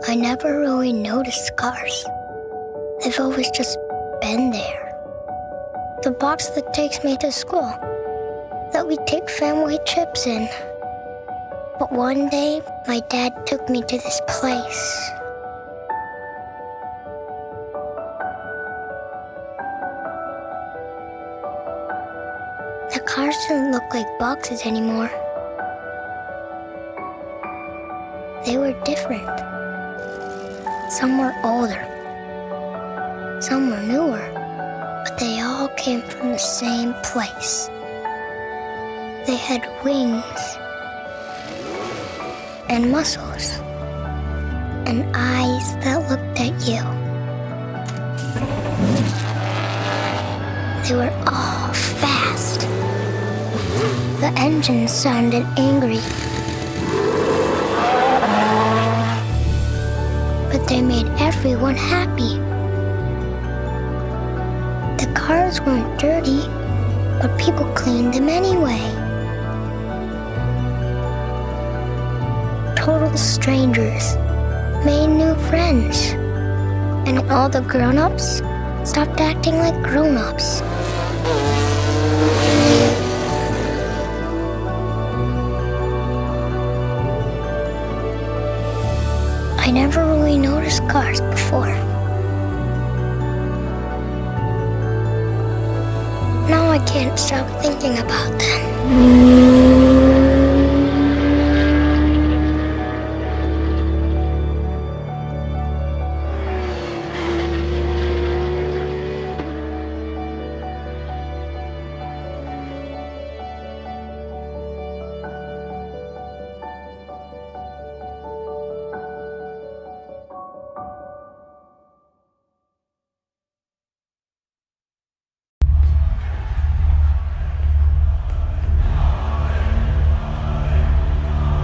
I never really noticed cars. They've always just been there. The box that takes me to school, that we take family trips in. But one day, my dad took me to this place. The cars didn't look like boxes anymore. They were different. Some were older. Some were newer. But they all came from the same place. They had wings and muscles and eyes that looked at you. They were all fast. The engines sounded angry. But they made everyone happy. The cars weren't dirty, but people cleaned them anyway. Total strangers made new friends, and all the grown-ups stopped acting like grown-ups. I never really noticed cars before. Now I can't stop thinking about them.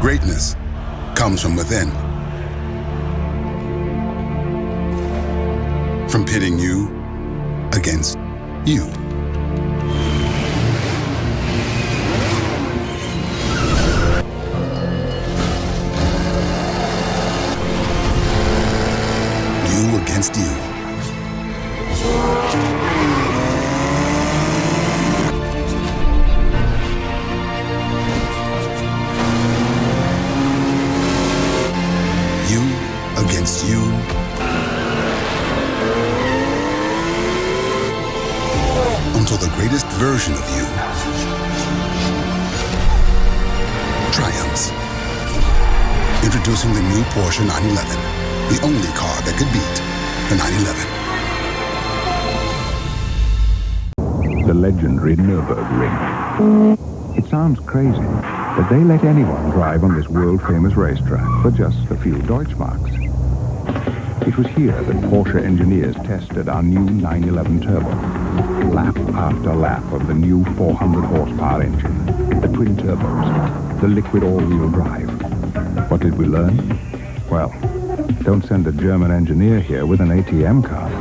Greatness comes from within. From pitting you against you. You against you. Against you. Until the greatest version of you triumphs. Introducing the new Porsche 911, the only car that could beat the 911. The legendary Nurburgring. It sounds crazy, but they let anyone drive on this world-famous racetrack for just a few Deutschmarks. It was here that Porsche engineers tested our new 911 Turbo. Lap after lap of the new 400 horsepower engine, the twin turbos, the liquid all-wheel drive. What did we learn? Well, don't send a German engineer here with an ATM card.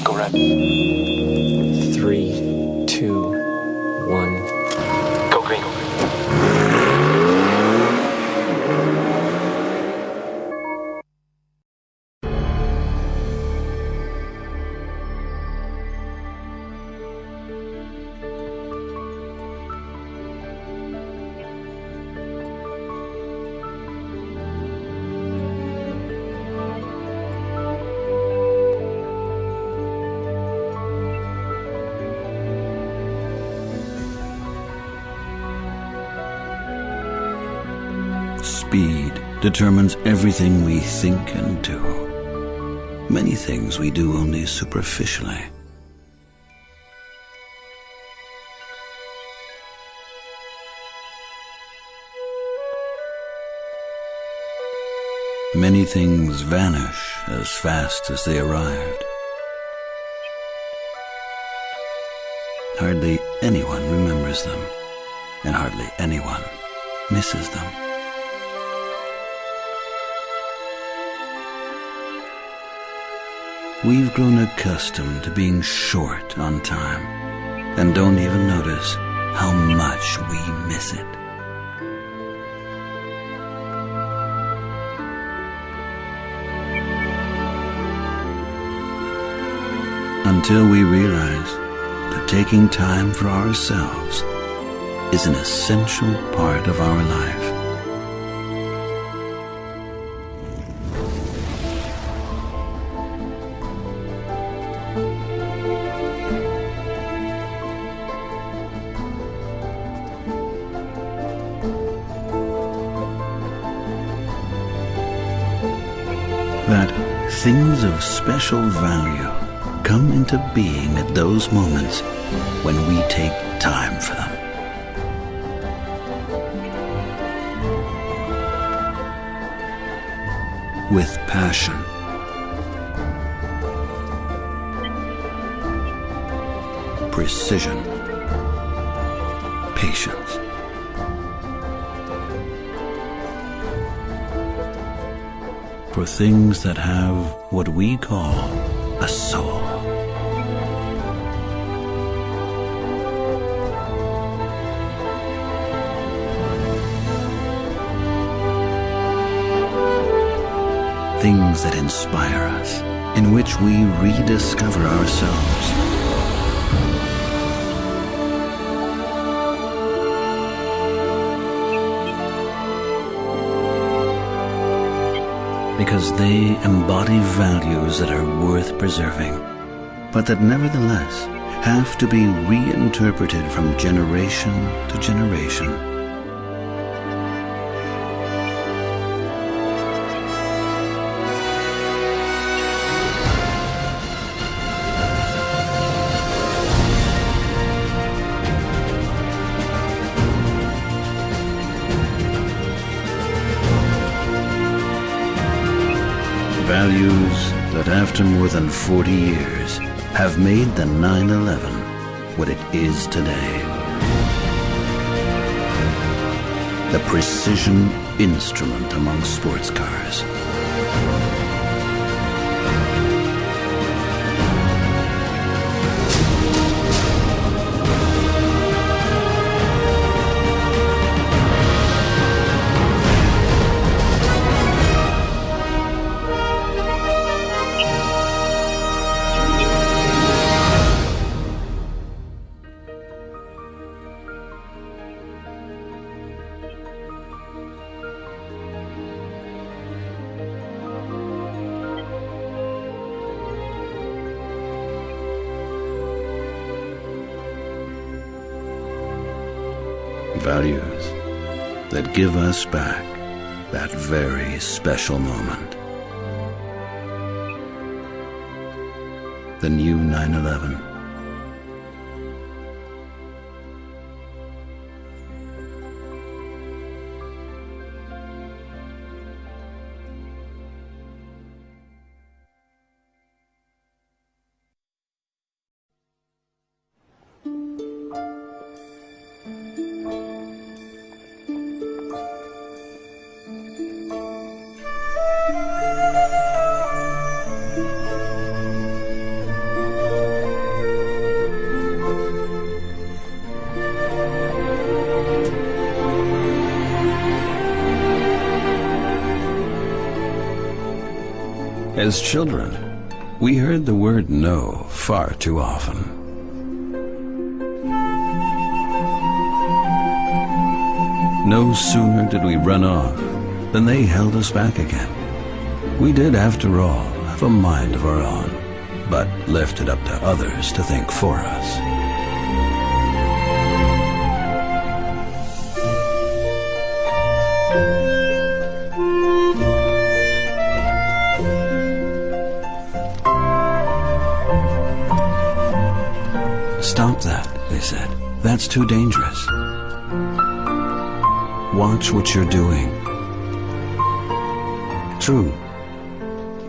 Correct. 3, 2, 1. Go green. Speed determines everything we think and do. Many things we do only superficially. Many things vanish as fast as they arrived. Hardly anyone remembers them, and hardly anyone misses them. We've grown accustomed to being short on time and don't even notice how much we miss it. Until we realize that taking time for ourselves is an essential part of our life. That things of special value come into being at those moments when we take time for them. With passion, precision, patience. For things that have what we call a soul. Things that inspire us, in which we rediscover ourselves. Because they embody values that are worth preserving, but that nevertheless have to be reinterpreted from generation to generation. Values that after more than 40 years have made the 911 what it is today. The precision instrument among sports cars. Values that give us back that very special moment. The new 911. As children, we heard the word no far too often. No sooner did we run off than they held us back again. We did, after all, have a mind of our own, but left it up to others to think for us. Stop that, they said. That's too dangerous. Watch what you're doing. True,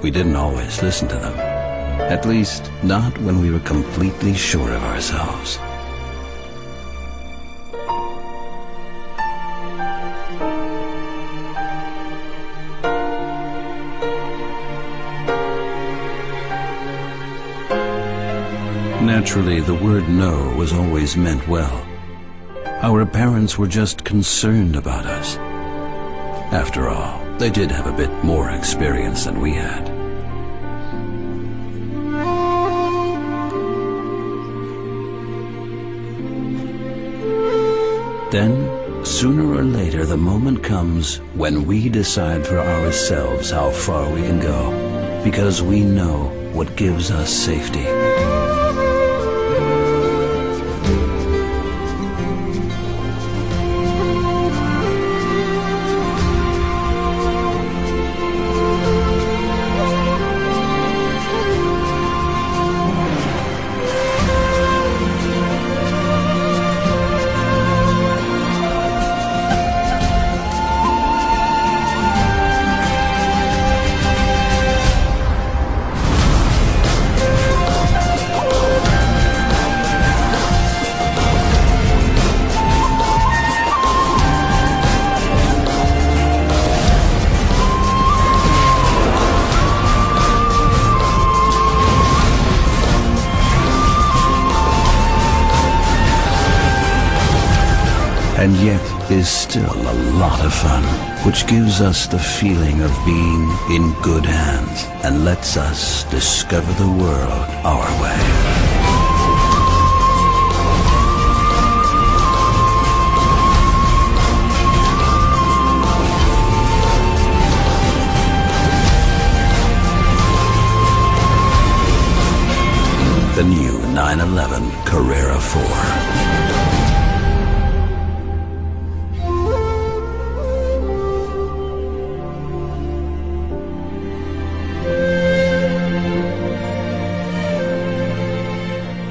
we didn't always listen to them. At least, not when we were completely sure of ourselves. Naturally, the word no was always meant well. Our parents were just concerned about us. After all, they did have a bit more experience than we had. Then, sooner or later, the moment comes when we decide for ourselves how far we can go, because we know what gives us safety. And yet is still a lot of fun, which gives us the feeling of being in good hands and lets us discover the world our way. The new 911 Carrera 4.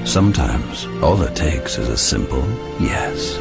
Sometimes all it takes is a simple yes.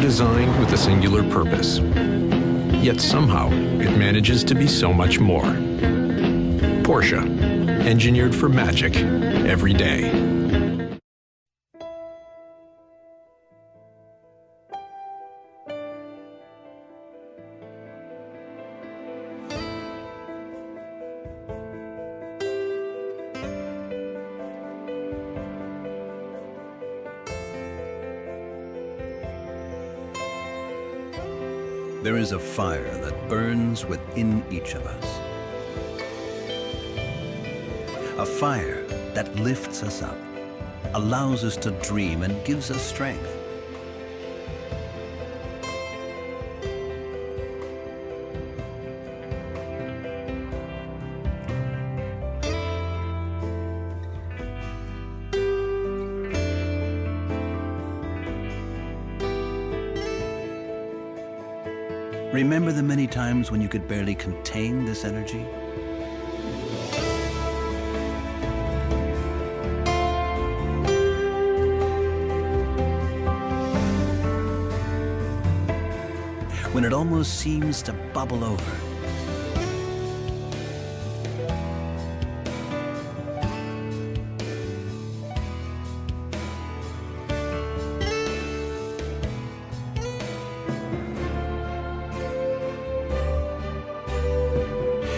designed with a singular purpose. Yet somehow, it manages to be so much more. Porsche, engineered for magic every day. There is a fire that burns within each of us. A fire that lifts us up, allows us to dream, and gives us strength. Remember the many times when you could barely contain this energy? When it almost seems to bubble over.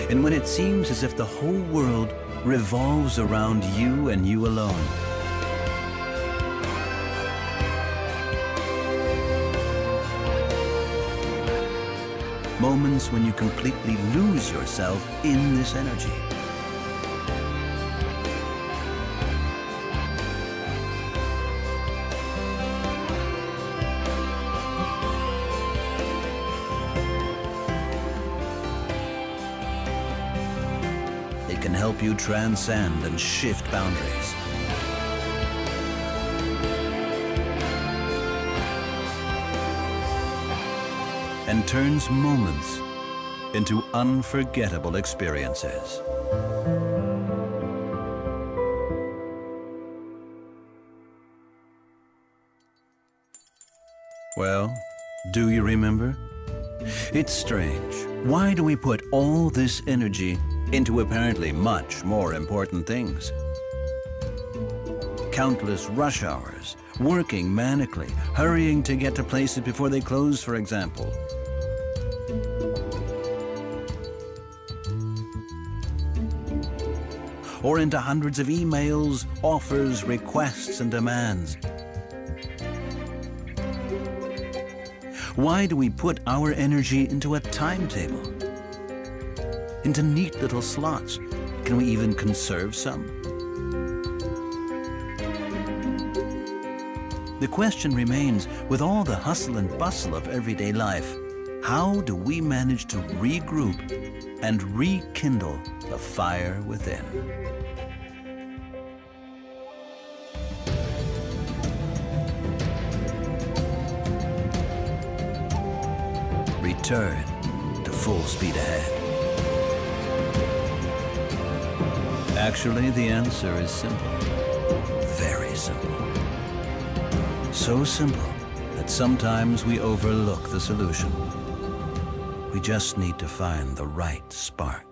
And when it seems as if the whole world revolves around you and you alone. Moments when you completely lose yourself in this energy. It can help you transcend and shift boundaries. And turns moments into unforgettable experiences. Well, do you remember? It's strange. Why do we put all this energy into apparently much more important things? Countless rush hours, working manically, hurrying to get to places before they close, for example. Or into hundreds of emails, offers, requests, and demands. Why do we put our energy into a timetable? Into neat little slots? Can we even conserve some? The question remains, with all the hustle and bustle of everyday life, how do we manage to regroup and rekindle the fire within? Return to full speed ahead. Actually, the answer is simple. Very simple. So simple that sometimes we overlook the solution. We just need to find the right spark.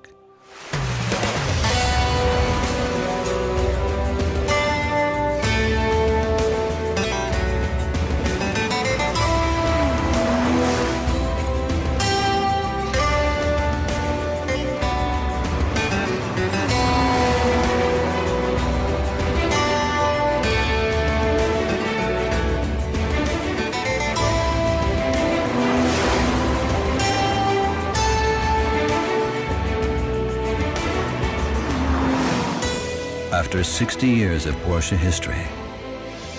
After 60 years of Porsche history,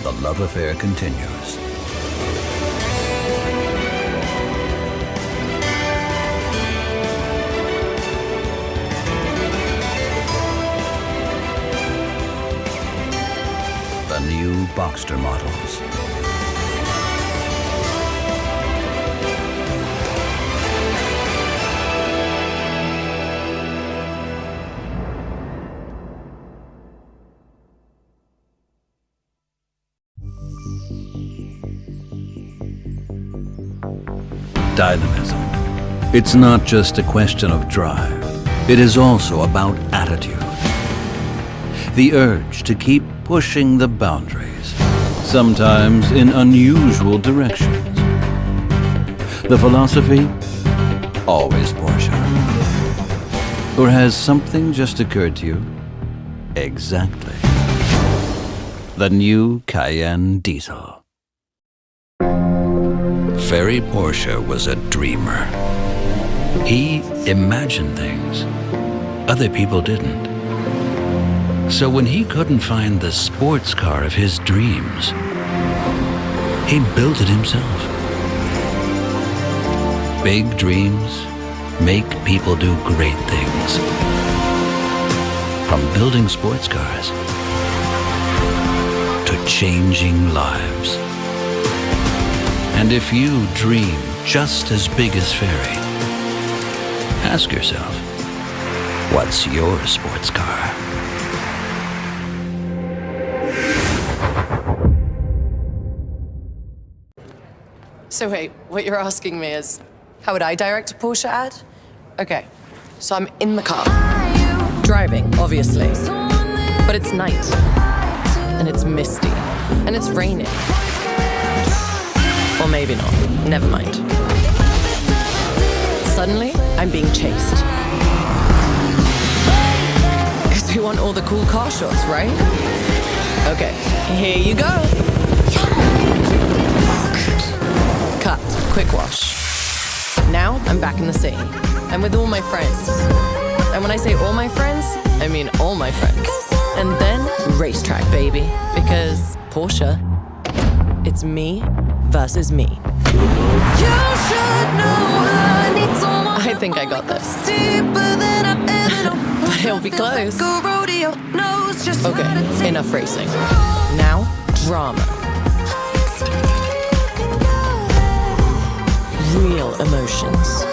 the love affair continues. The new Boxster models. dynamism. It's not just a question of drive. It is also about attitude. The urge to keep pushing the boundaries, sometimes in unusual directions. The philosophy? Always Porsche. Or has something just occurred to you? Exactly. The new Cayenne diesel. Ferry Porsche was a dreamer. He imagined things other people didn't. So when he couldn't find the sports car of his dreams, he built it himself. Big dreams make people do great things. From building sports cars to changing lives. And if you dream just as big as Ferry, ask yourself, what's your sports car? So wait, what you're asking me is, how would I direct a Porsche ad? Okay, so I'm in the car. Driving, obviously. But it's night. And it's misty. And it's raining. Or maybe not. Never mind. Suddenly, I'm being chased. Because we want all the cool car shots, right? Okay, here you go. Cut. Quick wash. Now, I'm back in the scene. I'm with all my friends. And when I say all my friends, I mean all my friends. And then, racetrack, baby. Because Porsche, it's me versus me. I think I got this. But it'll be close. Okay, enough racing. Now, drama. Real emotions.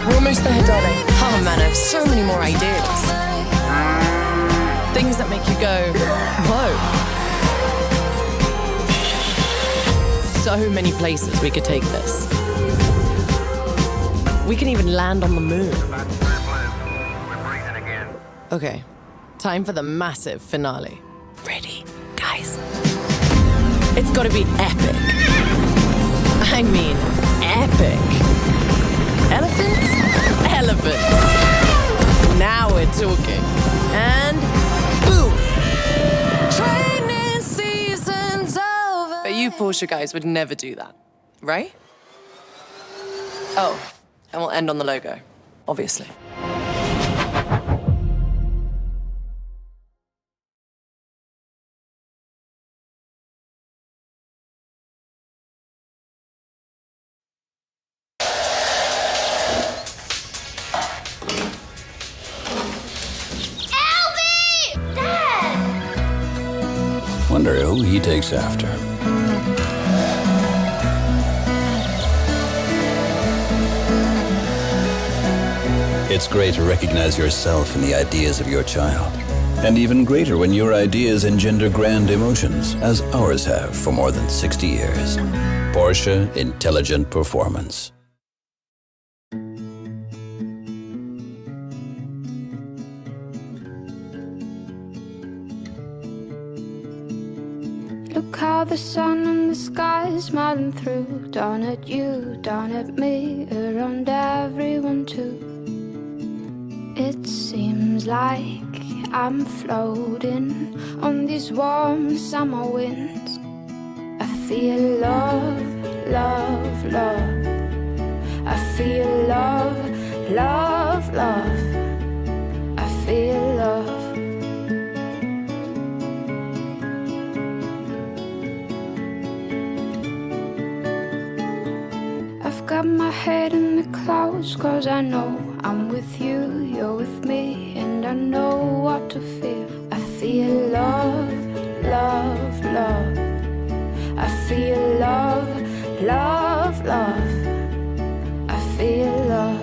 We're almost there, darling. Oh man, I have so many more ideas. Things that make you go, whoa. So many places we could take this. We can even land on the moon. Okay, time for the massive finale. Ready, guys? It's gotta be epic. I mean, epic. Elephants? Elephants. Now we're talking. And boom! Training season's over. But you Porsche guys would never do that, right? Oh, and we'll end on the logo, obviously. Wonder who he takes after. It's great to recognize yourself in the ideas of your child. And even greater when your ideas engender grand emotions, as ours have for more than 60 years. Porsche Intelligent Performance. Look how the sun and the sky is smiling through. Down at you, down at me, around everyone too. It seems like I'm floating on these warm summer winds. I feel love, love, love. I feel love, love, love. I feel love. Got my head in the clouds, 'cause I know I'm with you, you're with me, and I know what to feel. I feel love, love, love. I feel love, love, love. I feel love.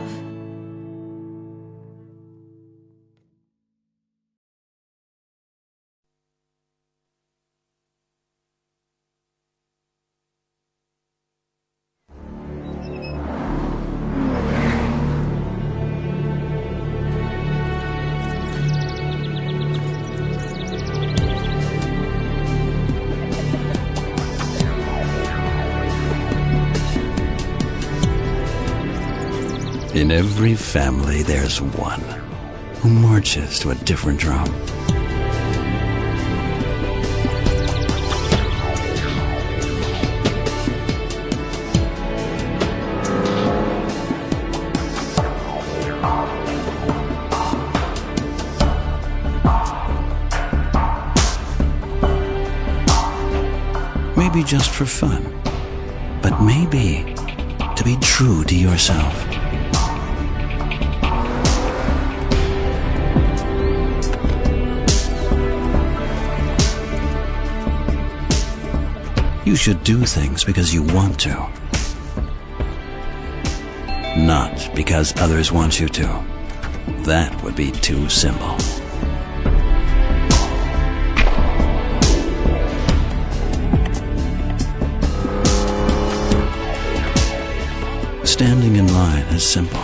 In every family, there's one who marches to a different drum. Maybe just for fun, but maybe to be true to yourself. You should do things because you want to, not because others want you to. That would be too simple. Standing in line is simple.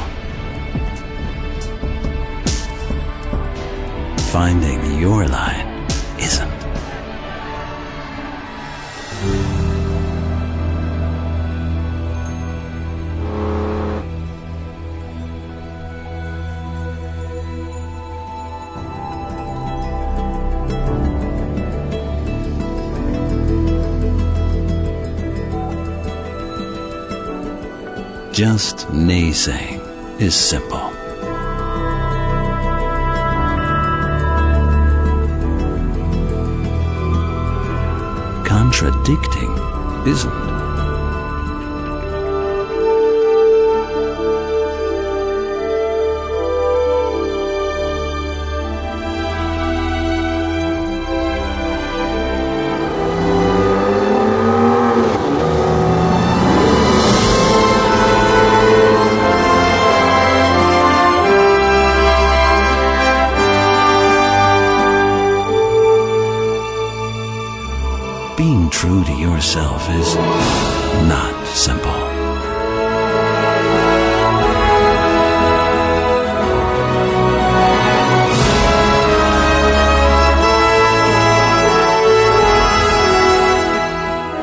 Finding your line isn't. Just naysaying is simple. Contradicting isn't. Being true to yourself is not simple.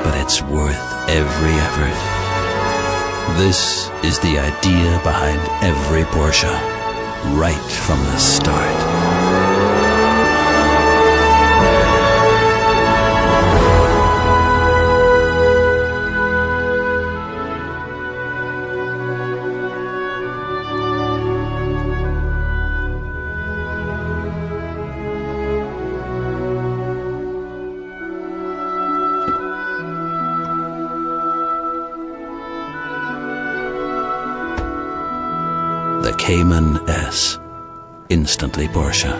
But it's worth every effort. This is the idea behind every Porsche, right from the start. The Cayman S, instantly Porsche.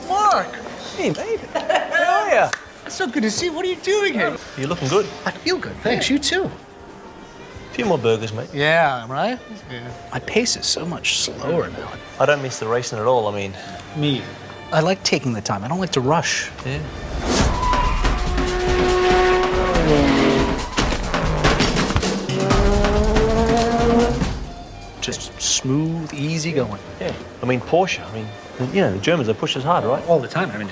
Mark! Hey, babe. How are you? It's so good to see you. What are you doing here? You're looking good. I feel good, thanks. You too. A few more burgers, mate. Yeah, right? Yeah. My pace is so much slower now. I don't miss the racing at all. I mean, Me. I like taking the time. I don't like to rush. yeah. Just smooth, easy going. Yeah. I mean, Porsche. I mean, you know, the Germans, they push us hard, right? All the time. I mean,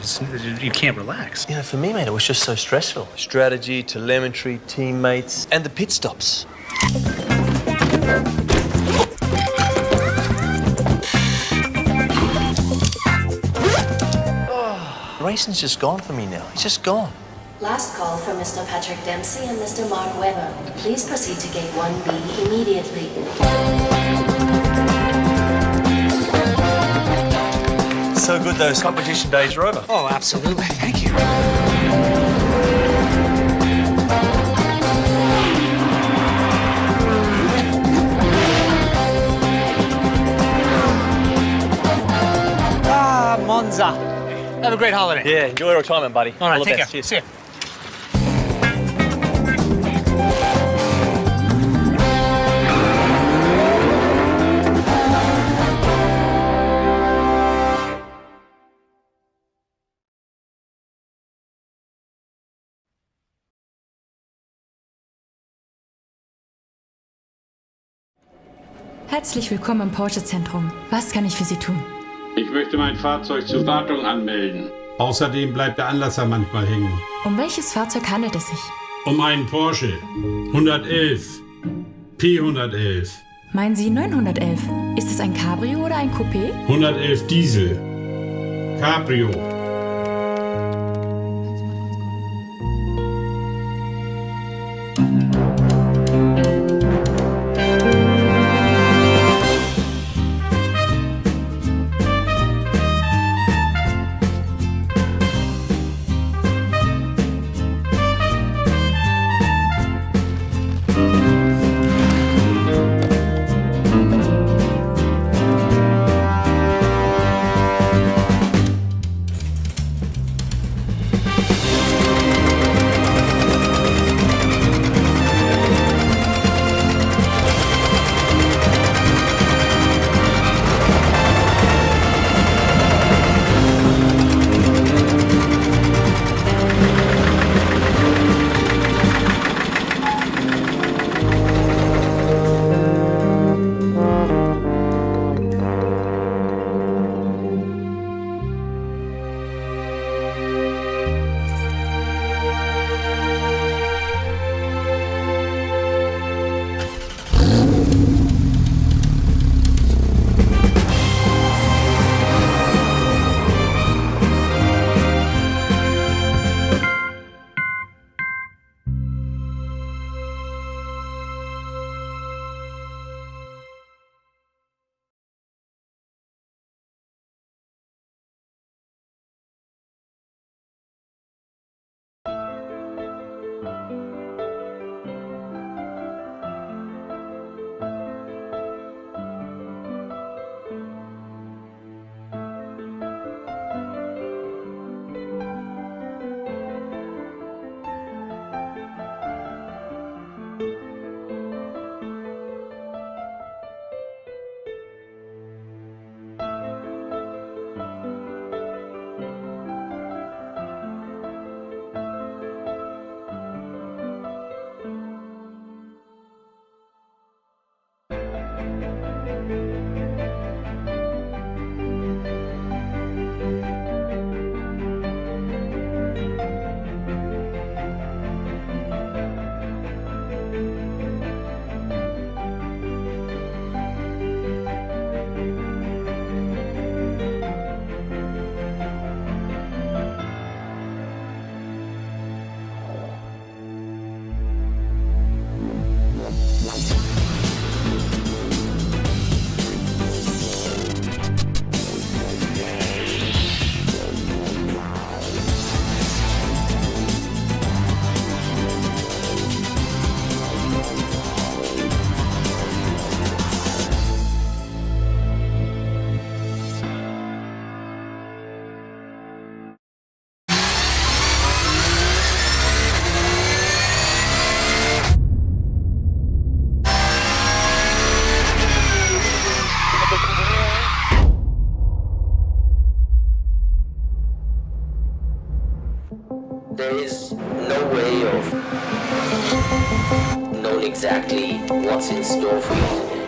you can't relax. You know, for me, mate, it was just so stressful. Strategy, telemetry, teammates, and the pit stops. Racing's just gone for me now. It's just gone. Last call from Mr. Patrick Dempsey and Mr. Mark Webber. Please proceed to gate 1B immediately. So good those competition days are over. Oh, absolutely. Thank you. Monza. Have a great holiday. Yeah, enjoy your retirement, buddy. All right, the take best. care. Cheers. See ya. Herzlich willkommen im Porsche-Zentrum. Was kann ich für Sie tun? Ich möchte mein Fahrzeug zur Wartung anmelden. Außerdem bleibt der Anlasser manchmal hängen. Um welches Fahrzeug handelt es sich? Um einen Porsche 111 P111. Meinen Sie 911? Ist es ein Cabrio oder ein Coupé? 111 Diesel Cabrio. There is no way of knowing exactly what's in store for you today.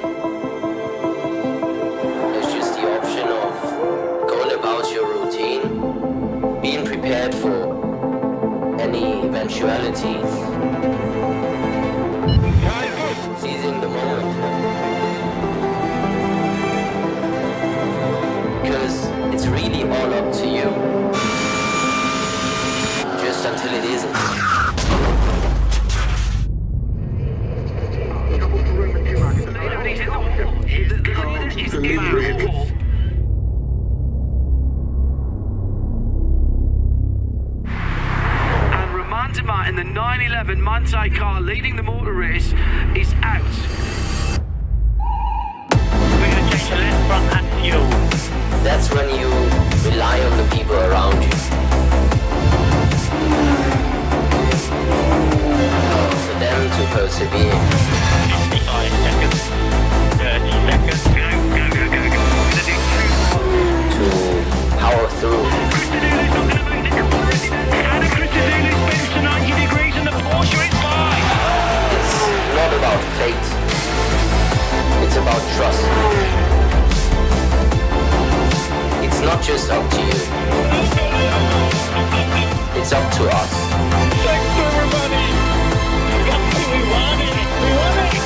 There's just the option of going about your routine, being prepared for any eventualities, seizing the moment. Because it's really all up to you. Just until it isn't. And Romantema in the 911 Manti car leading the motor race is out. We're going to change the left front and fuel. That's when you rely on the people around you. For them to persevere. 55 seconds. 30 seconds. Go. To power through. And a Christodoulis spins to 90 degrees and the Porsche is by. It's not about fate. It's about about trust. It's not just up to you. It's up to us. Thanks, everybody. We won it. We won it.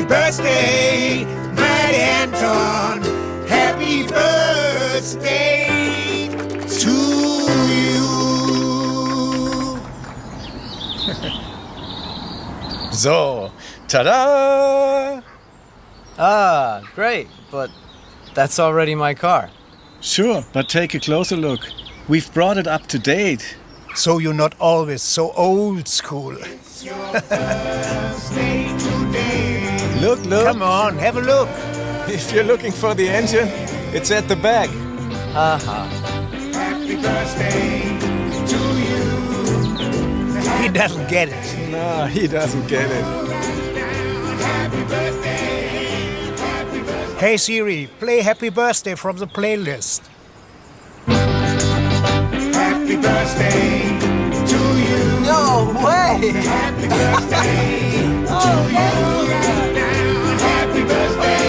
birthday, Matt Anton. Happy birthday to you. So, ta-da! Ah, great, but that's already my car. Sure, but take a closer look. We've brought it up to date. So you're not always so old school. Look. Come on, have a look. If you're looking for the engine, it's at the back. Haha. Happy birthday to you. He doesn't get it. No, he doesn't get it. Happy birthday. Hey Siri, play Happy Birthday from the playlist. Happy birthday to you. No way! Happy birthday to you. Happy birthday.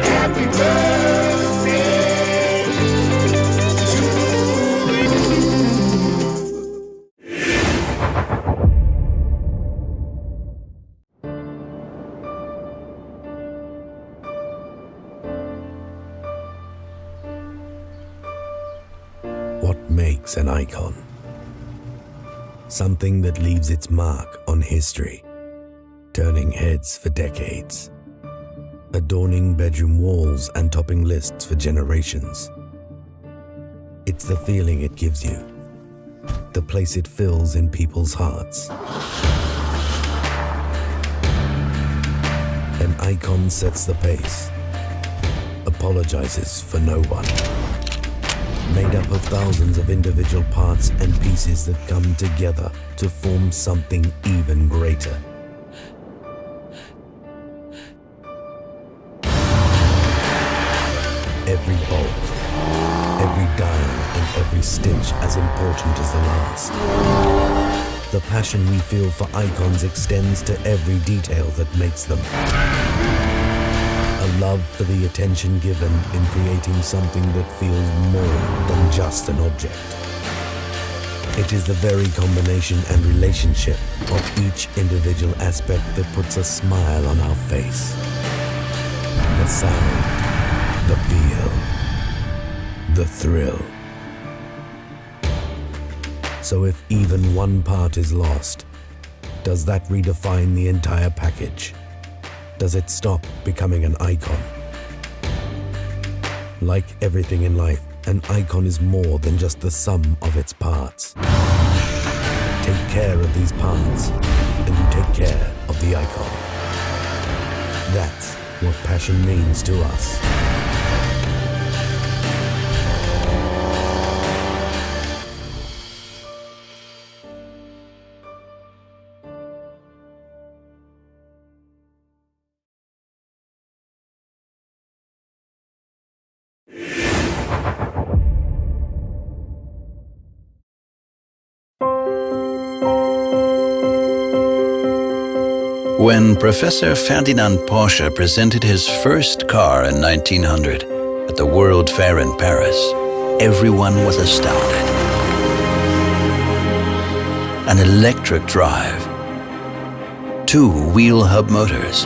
Happy birthday to What makes an icon? Something that leaves its mark on history, turning heads for decades, adorning bedroom walls and topping lists for generations. It's the feeling it gives you, the place it fills in people's hearts. An icon sets the pace, apologizes for no one. Made up of thousands of individual parts and pieces that come together to form something even greater. Every bolt, every dial, and every stitch as important as the last. The passion we feel for icons extends to every detail that makes them. A love for the attention given in creating something that feels more than just an object. It is the very combination and relationship of each individual aspect that puts a smile on our face. The sound, the feel, the thrill. So if even one part is lost, does that redefine the entire package? Does it stop becoming an icon? Like everything in life, an icon is more than just the sum of its parts. Take care of these parts, and you take care of the icon. That's what passion means to us. When Professor Ferdinand Porsche presented his first car in 1900 at the World Fair in Paris, everyone was astounded. An electric drive, 2 wheel hub motors.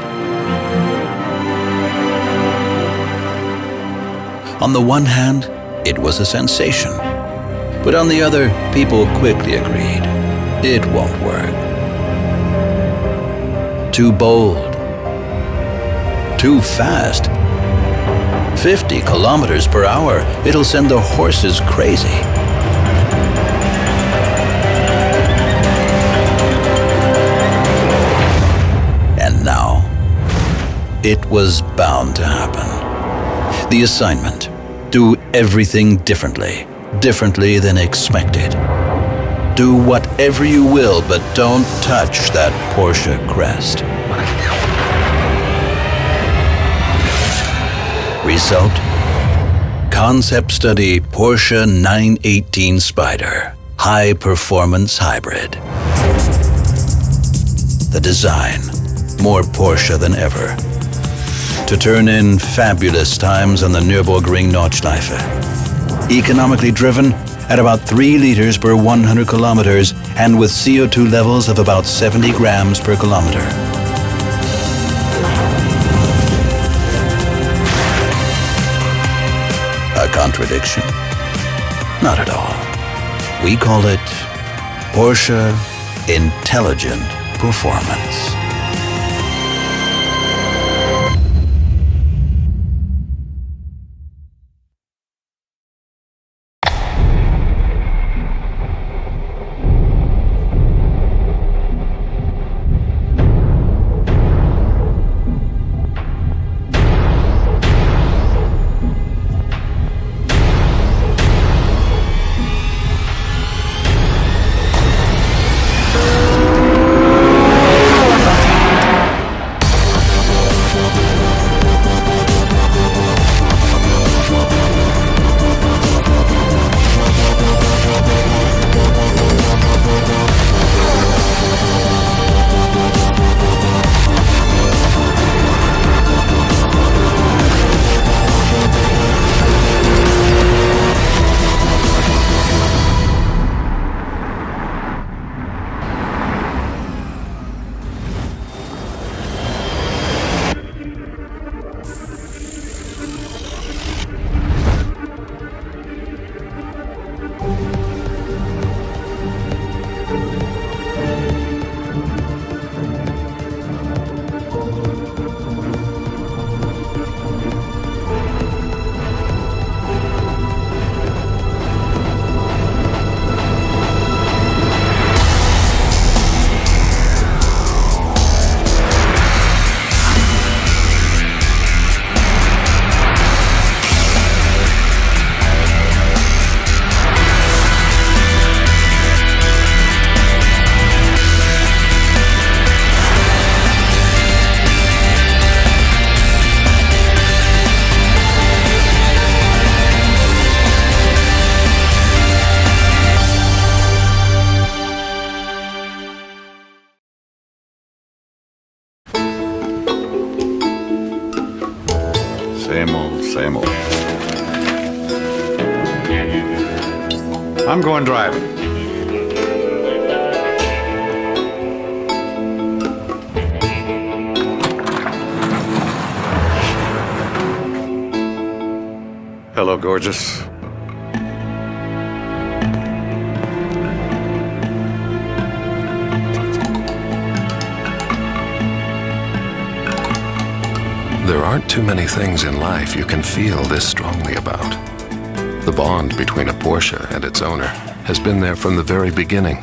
On the one hand, it was a sensation, but on the other, people quickly agreed, it won't work. Too bold, too fast. 50 kilometers per hour, it'll send the horses crazy. And now, it was bound to happen. The assignment, do everything differently than expected. Do whatever you will, but don't touch that Porsche crest. Result? Concept study Porsche 918 Spyder, high performance hybrid. The design, more Porsche than ever. To turn in fabulous times on the Nurburgring Nordschleife. Economically driven, at about 3 liters per 100 kilometers and with CO2 levels of about 70 grams per kilometer. A contradiction? Not at all. We call it Porsche Intelligent Performance. Same old. I'm going driving. Hello, gorgeous. There aren't too many things in life you can feel this strongly about. The bond between a Porsche and its owner has been there from the very beginning.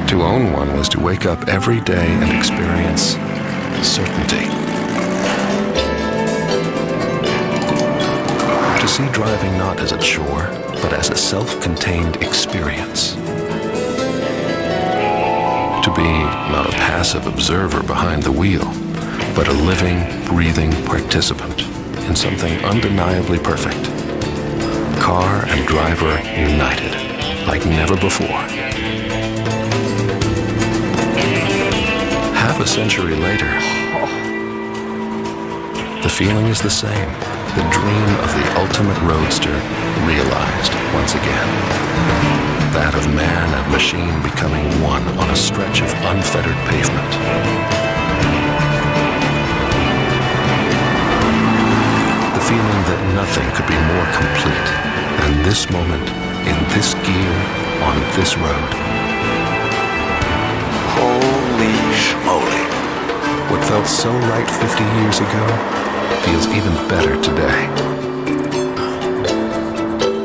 To own one was to wake up every day and experience certainty. To see driving not as a chore, but as a self-contained experience. To be not a passive observer behind the wheel, but a living, breathing participant in something undeniably perfect. Car and driver united, like never before. Half a century later, the feeling is the same. The dream of the ultimate roadster realized once again. That of man and machine becoming one on a stretch of unfettered pavement. The feeling that nothing could be more complete than this moment, in this gear, on this road. Holy schmoly. What felt so right 50 years ago feels even better today.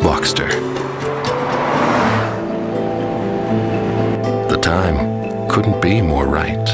Boxster. The time couldn't be more right.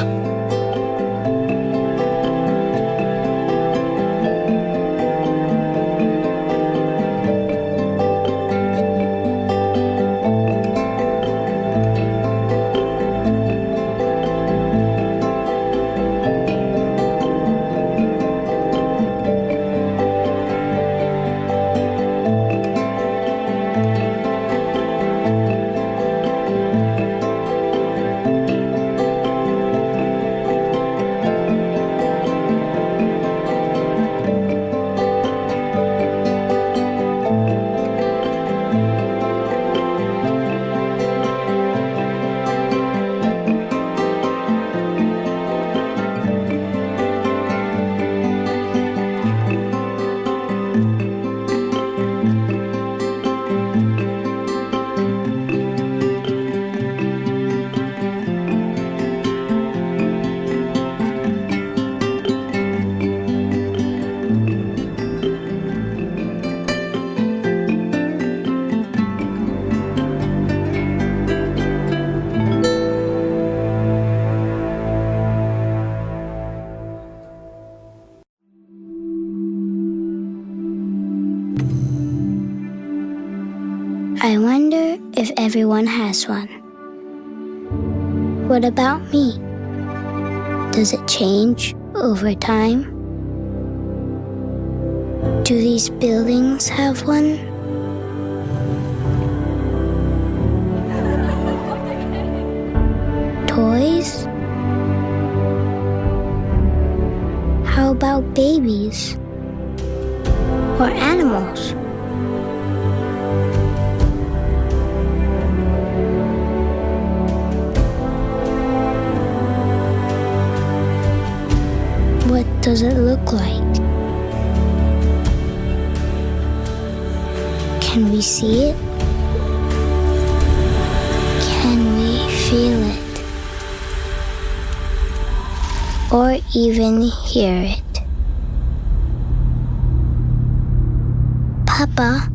I wonder if everyone has one. What about me? Does it change over time? Do these buildings have one? Toys? How about babies? Or animals? What does it look like? Can we see it? Can we feel it? Or even hear it? Papa,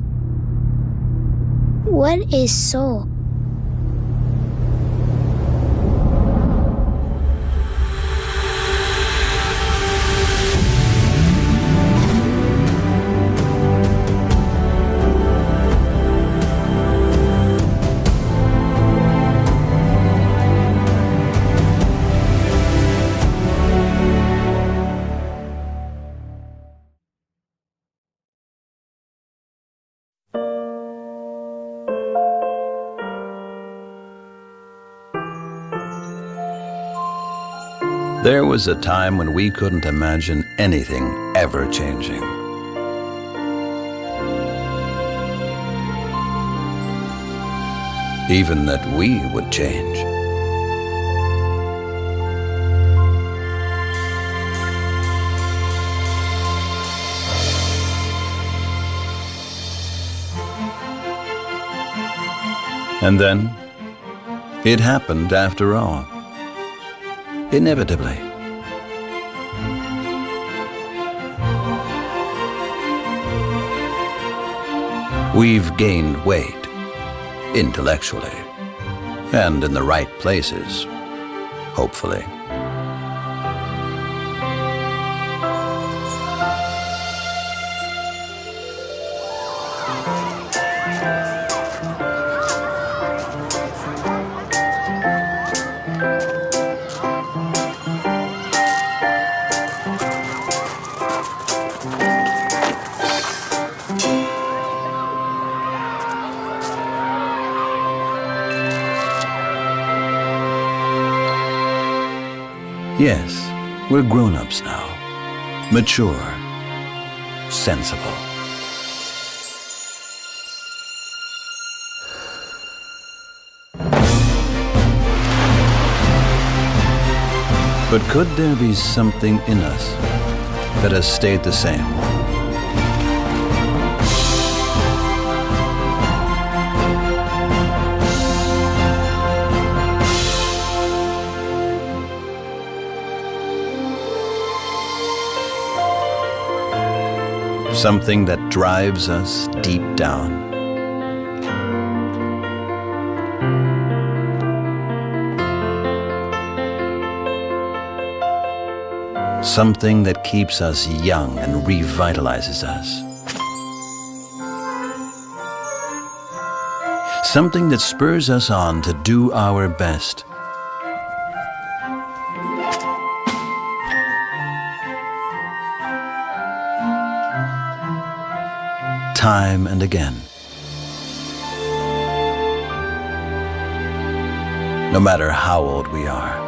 what is soul? There was a time when we couldn't imagine anything ever changing. Even that we would change. And then, It happened after all. Inevitably. We've gained weight, intellectually, and in the right places, hopefully. Yes, we're grown-ups now. Mature. Sensible. But could there be something in us that has stayed the same? Something that drives us deep down. Something that keeps us young and revitalizes us. Something that spurs us on to do our best. Time and again. No matter how old we are.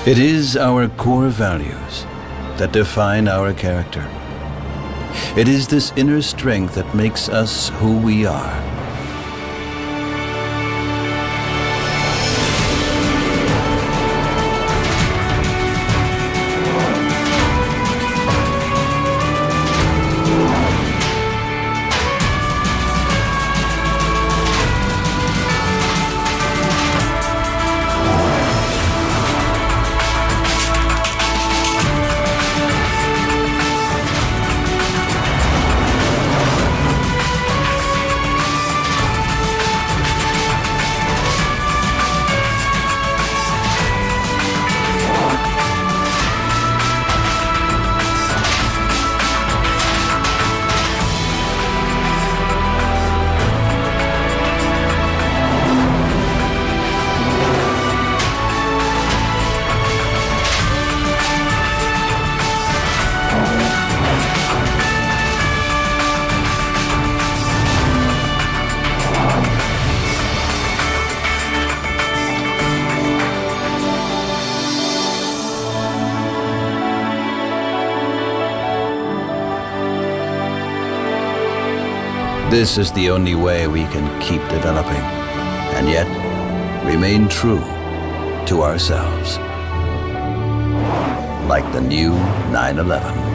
It is our core values that define our character. It is this inner strength that makes us who we are. This is the only way we can keep developing, and yet remain true to ourselves. Like the new 911.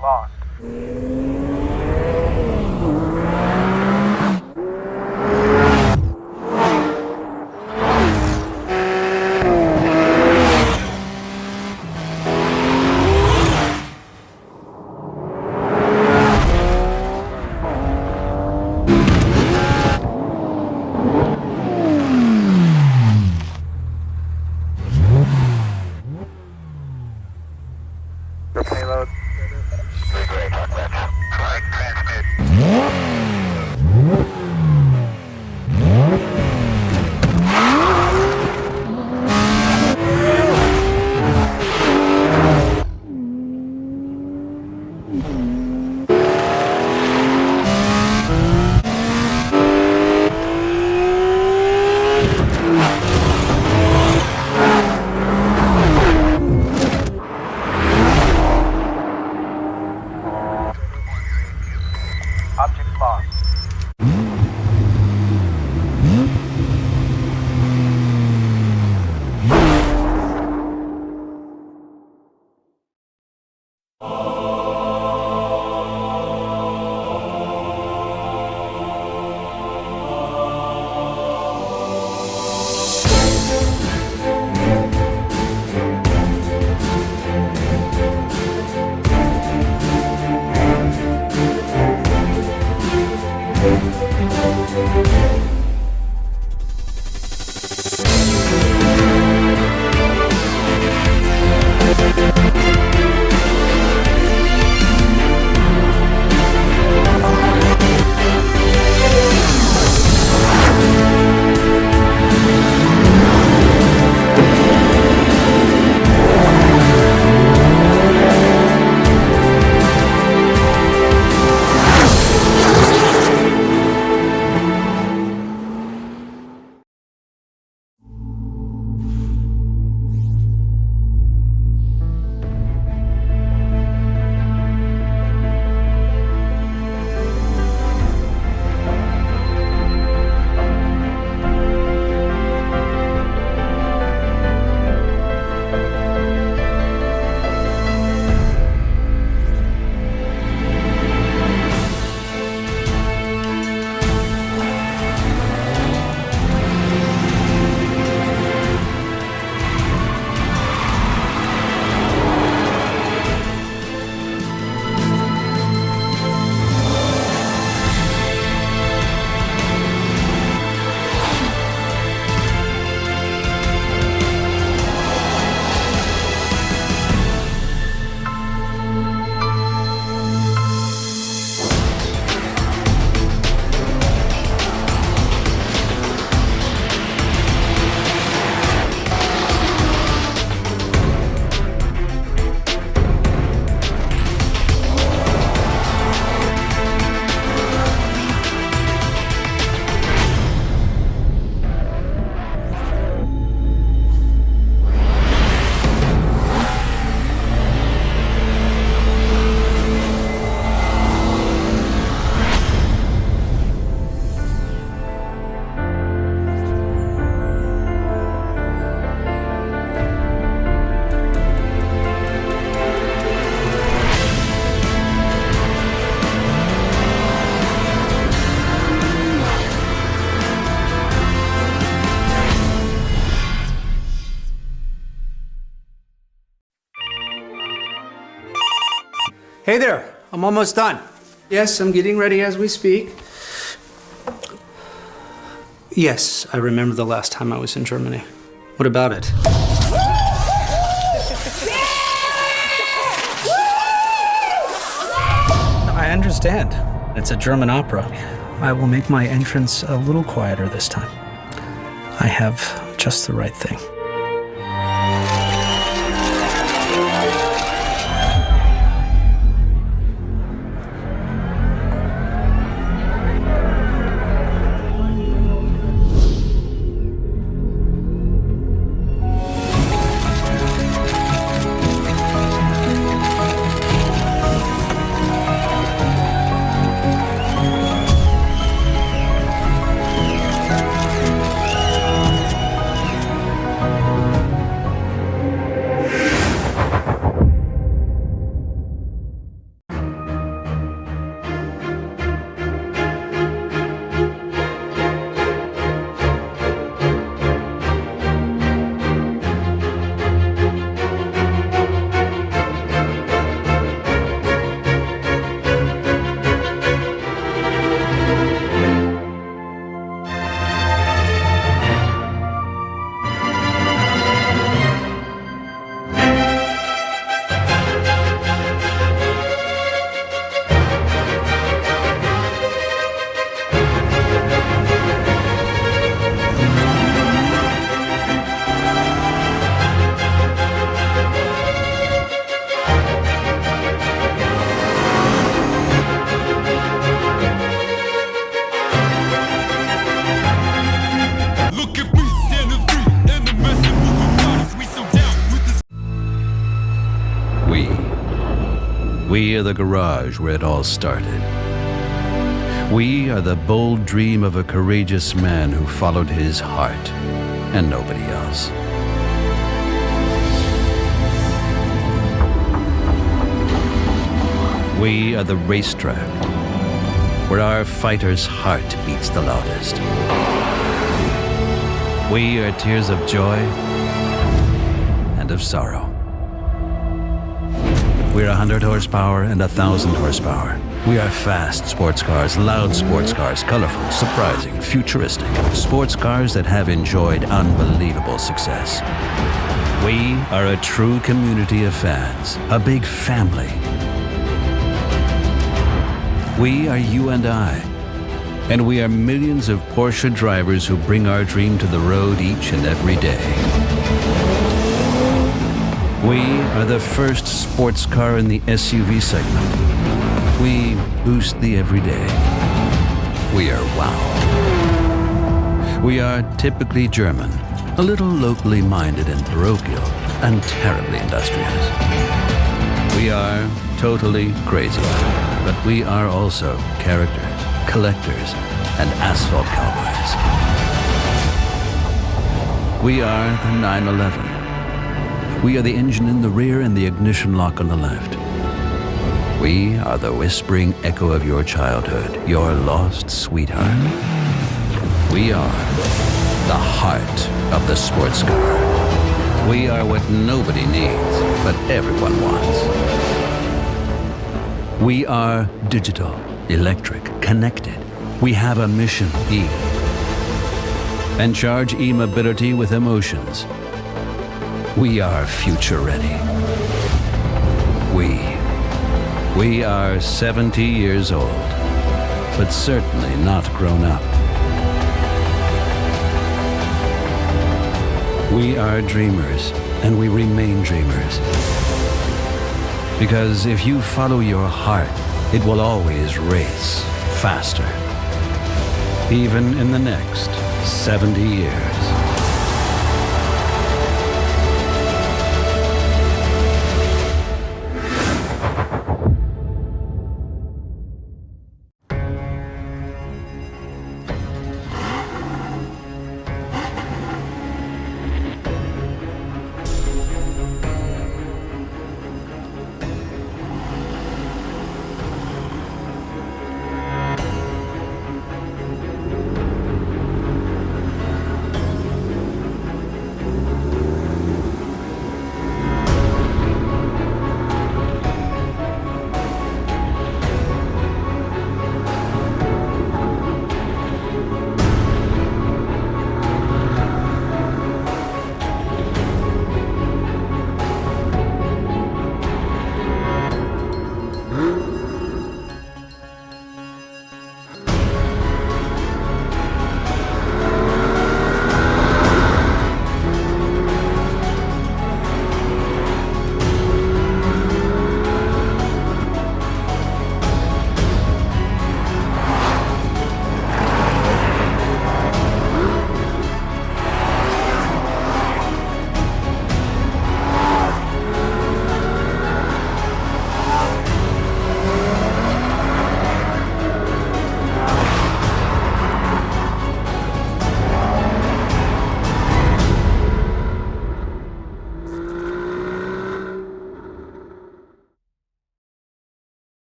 lost. Payload. Object lost. Hey there, I'm almost done. Yes, I'm getting ready as we speak. Yes, I remember the last time I was in Germany. What about it? I understand. It's a German opera. I will make my entrance a little quieter this time. I have just the right thing. We are the garage where it all started. We are the bold dream of a courageous man who followed his heart and nobody else. We are the racetrack where our fighter's heart beats the loudest. We are tears of joy and of sorrow. We're 100 horsepower and 1,000 horsepower. We are fast sports cars, loud sports cars, colorful, surprising, futuristic. Sports cars that have enjoyed unbelievable success. We are a true community of fans, a big family. We are you and I, and we are millions of Porsche drivers who bring our dream to the road each and every day. We are the first sports car in the SUV segment. We boost the everyday. We are wow. We are typically German, a little locally minded and parochial, and terribly industrious. We are totally crazy, but we are also characters, collectors, and asphalt cowboys. We are the 911. We are the engine in the rear and the ignition lock on the left. We are the whispering echo of your childhood, your lost sweetheart. We are the heart of the sports car. We are what nobody needs, but everyone wants. We are digital, electric, connected. We have a mission, E. And charge e-mobility with emotions. We are future ready. We are 70 years old, but certainly not grown up. We are dreamers, and we remain dreamers. Because if you follow your heart, it will always race faster, even in the next 70 years.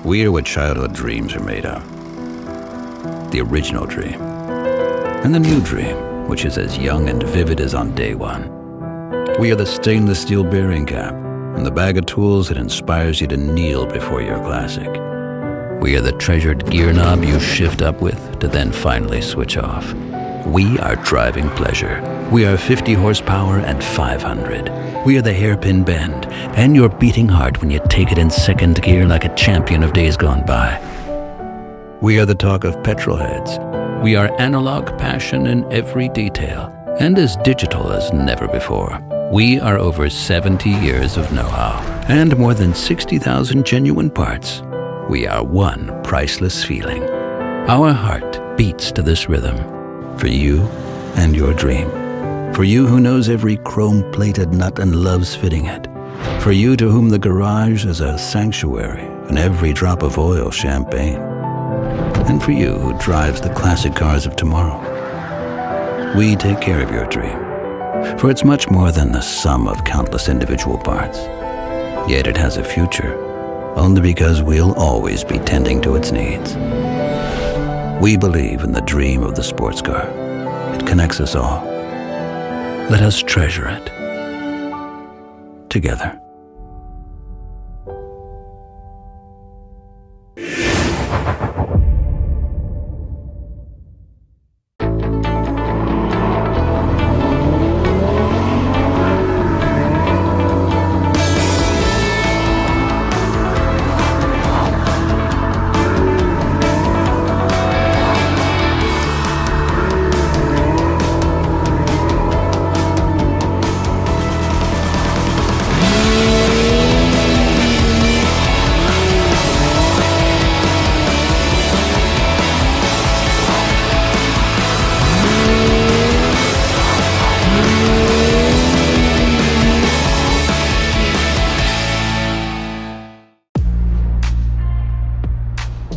We are what childhood dreams are made of. The original dream. And the new dream, which is as young and vivid as on day one. We are the stainless steel bearing cap and the bag of tools that inspires you to kneel before your classic. We are the treasured gear knob you shift up with to then finally switch off. We are driving pleasure. We are 50 horsepower and 500. We are the hairpin bend and your beating heart when you take it in second gear like a champion of days gone by. We are the talk of petrolheads. We are analog passion in every detail and as digital as never before. We are over 70 years of know-how and more than 60,000 genuine parts. We are one priceless feeling. Our heart beats to this rhythm. For you and your dream. For you who knows every chrome-plated nut and loves fitting it. For you to whom the garage is a sanctuary and every drop of oil champagne. And for you who drives the classic cars of tomorrow. We take care of your dream. For it's much more than the sum of countless individual parts. Yet it has a future, only because we'll always be tending to its needs. We believe in the dream of the sports car. It connects us all. Let us treasure it. Together.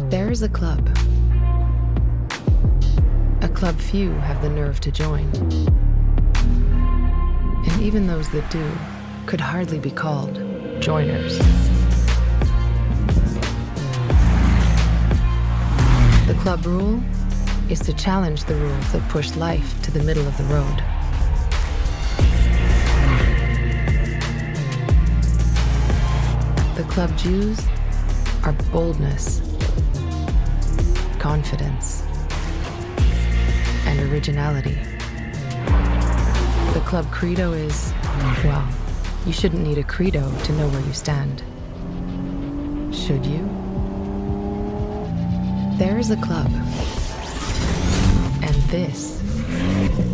There is a club. A club few have the nerve to join. And even those that do could hardly be called joiners. The club rule is to challenge the rules that push life to the middle of the road. The club Jews are boldness, confidence, and originality. The club credo is, well, you shouldn't need a credo to know where you stand. Should you? There is a club, and this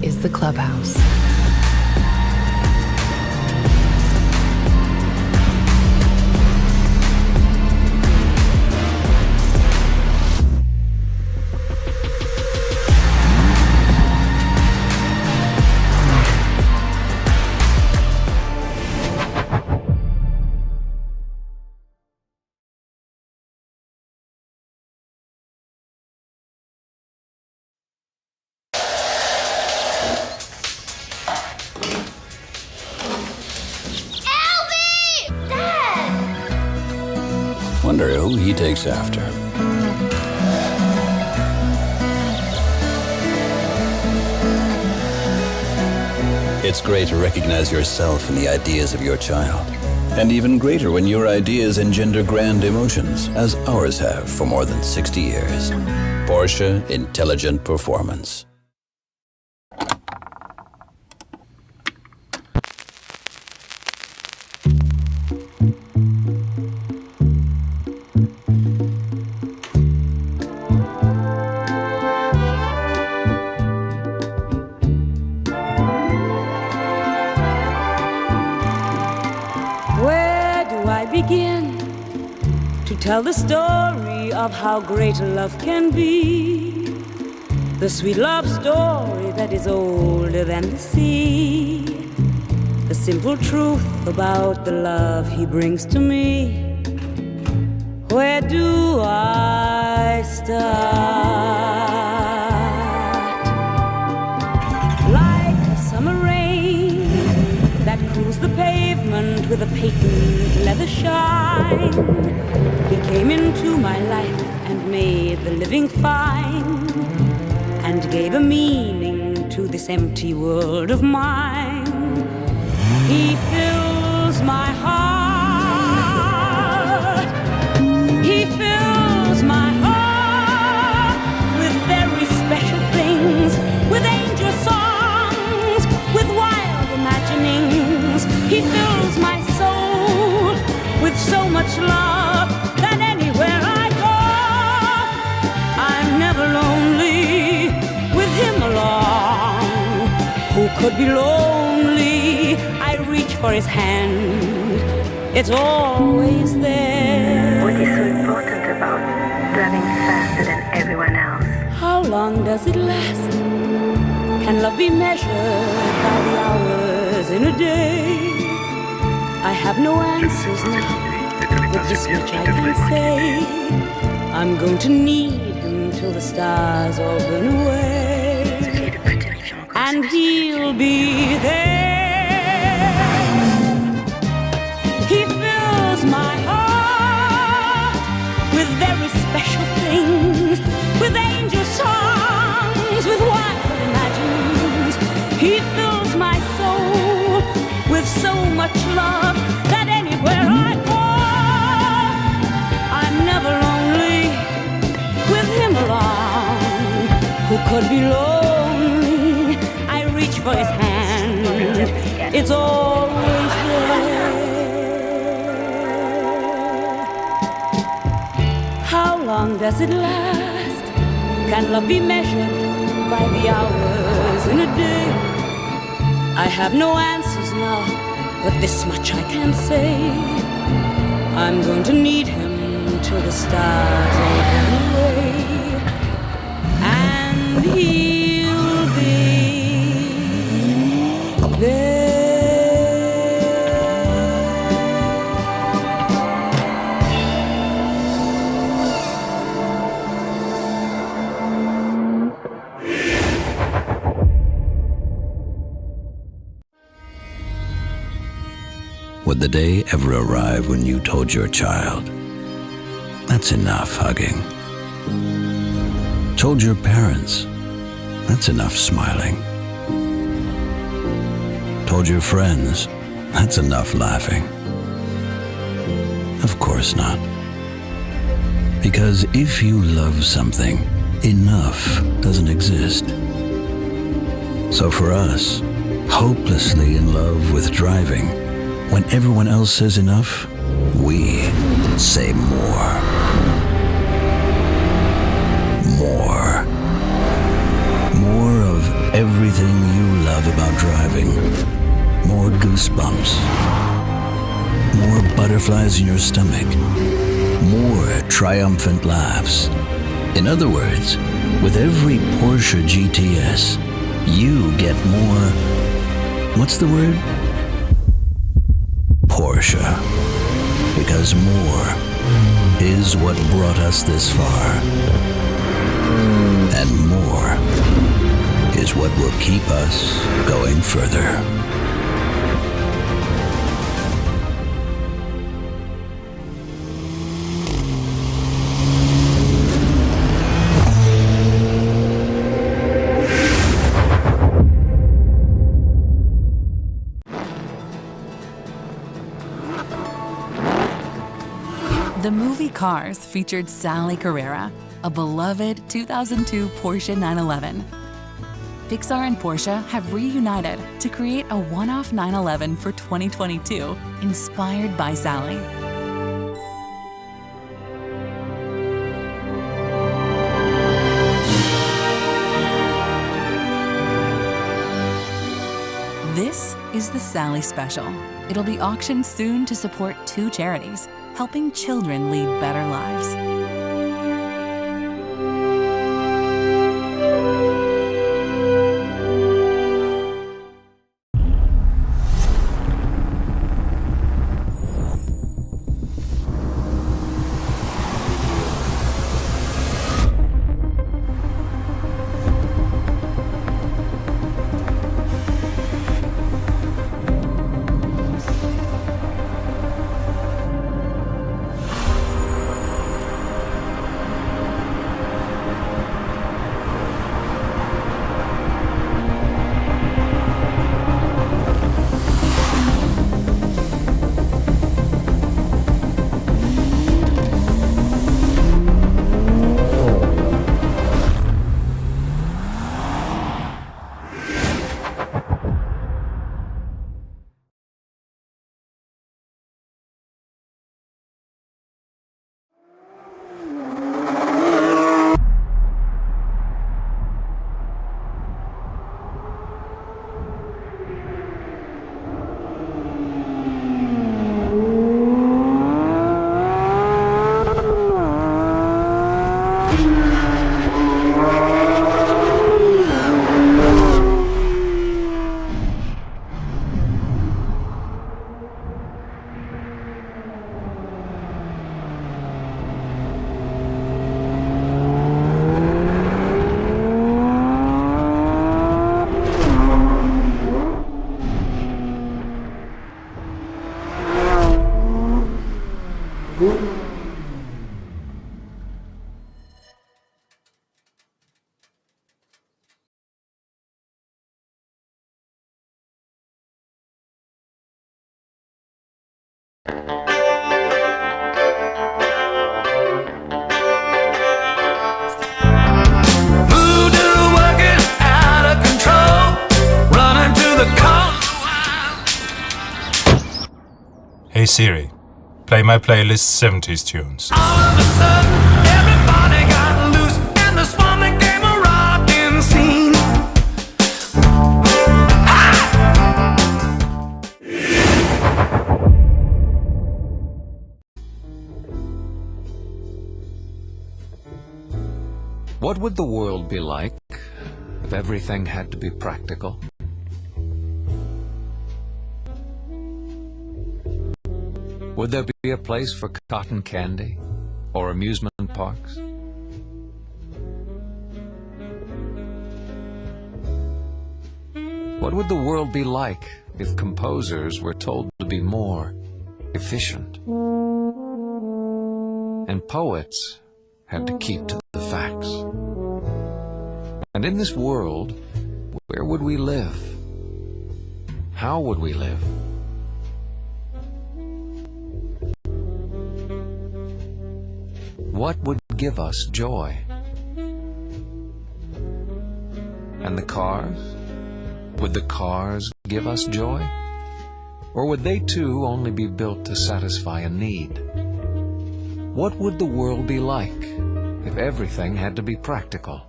is the clubhouse. Wonder who he takes after. It's great to recognize yourself in the ideas of your child. And even greater when your ideas engender grand emotions, as ours have for more than 60 years. Porsche Intelligent Performance. Tell the story of how great love can be. The sweet love story that is older than the sea. The simple truth about the love he brings to me. Where do I start? Like a summer rain that cools the pavement with with a patent leather shine. He came into my life and made the living fine, and gave a meaning to this empty world of mine. He fills my heart. He fills my heart with very special things, with angel songs, with wild imaginings. He fills my soul with so much love that anywhere I go, I'm never lonely with him along. Who could be lonely? I reach for his hand, it's always there. What is so important about driving faster than everyone else? How long does it last? Can love be measured by the hours in a day? I have no answers now, but this much I can say. I'm going to need him till the stars all burn away, and he'll be there. He fills my heart with very special things, with angel songs, with wild imaginings. He fills my soul with so much love that anywhere I go, I'm never lonely with him along. Who could be lonely? I reach for his hand, it's always there. How long does it last? Can love be measured by the hours in a day? I have no answers now, but this much I can say. I'm going to need him till the stars all burn away, and he'll be there. Would the day ever arrive when you told your child, "That's enough hugging"? Told your parents, "That's enough smiling"? Told your friends, "That's enough laughing"? Of course not. Because if you love something, enough doesn't exist. So for us, hopelessly in love with driving, when everyone else says enough, we say more. More. More of everything you love about driving. More goosebumps. More butterflies in your stomach. More triumphant laughs. In other words, with every Porsche GTS, you get more, what's the word? Porsche. Because more is what brought us this far. And more is what will keep us going further. The movie Cars featured Sally Carrera, a beloved 2002 Porsche 911. Pixar and Porsche have reunited to create a one-off 911 for 2022, inspired by Sally. This is the Sally Special. It'll be auctioned soon to support 2 charities, helping children lead better lives. Siri, play my playlist 70s tunes. Everybody got loose, and this one became a rockin' scene. What would the world be like if everything had to be practical? Would there be a place for cotton candy or amusement parks? What would the world be like if composers were told to be more efficient? And poets had to keep to the facts. And in this world, where would we live? How would we live? What would give us joy? And the cars? Would the cars give us joy? Or would they too only be built to satisfy a need? What would the world be like if everything had to be practical?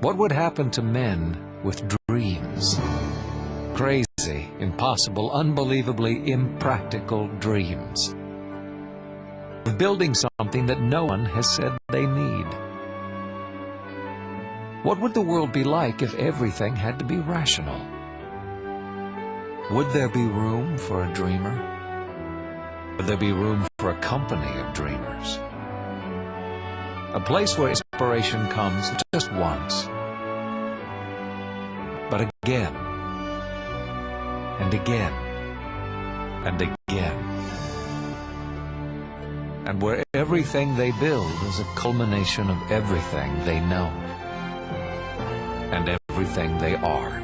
What would happen to men with dreams? Crazy, impossible, unbelievably impractical dreams. Of building something that no one has said they need. What would the world be like if everything had to be rational? Would there be room for a dreamer? Would there be room for a company of dreamers? A place where inspiration comes just once, but again, and again, and again. And where everything they build is a culmination of everything they know, and everything they are.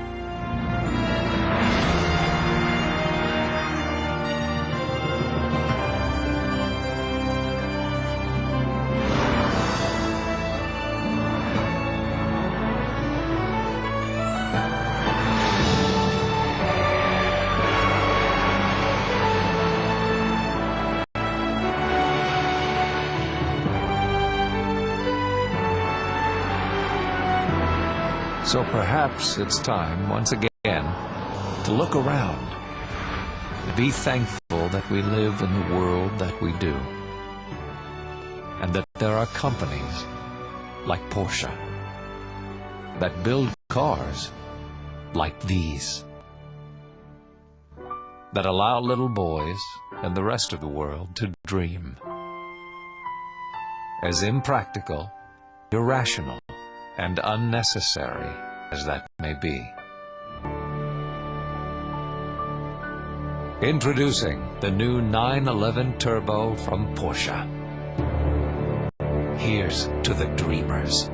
So perhaps it's time, once again, to look around, to be thankful that we live in the world that we do, and that there are companies like Porsche that build cars like these, that allow little boys and the rest of the world to dream. As impractical, irrational, and unnecessary as that may be. Introducing the new 911 Turbo from Porsche. Here's to the dreamers.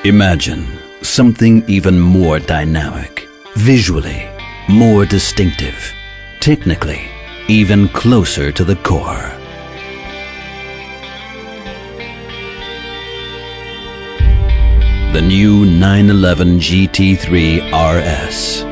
Imagine something even more dynamic, visually more distinctive, technically even closer to the core. The new 911 GT3 RS.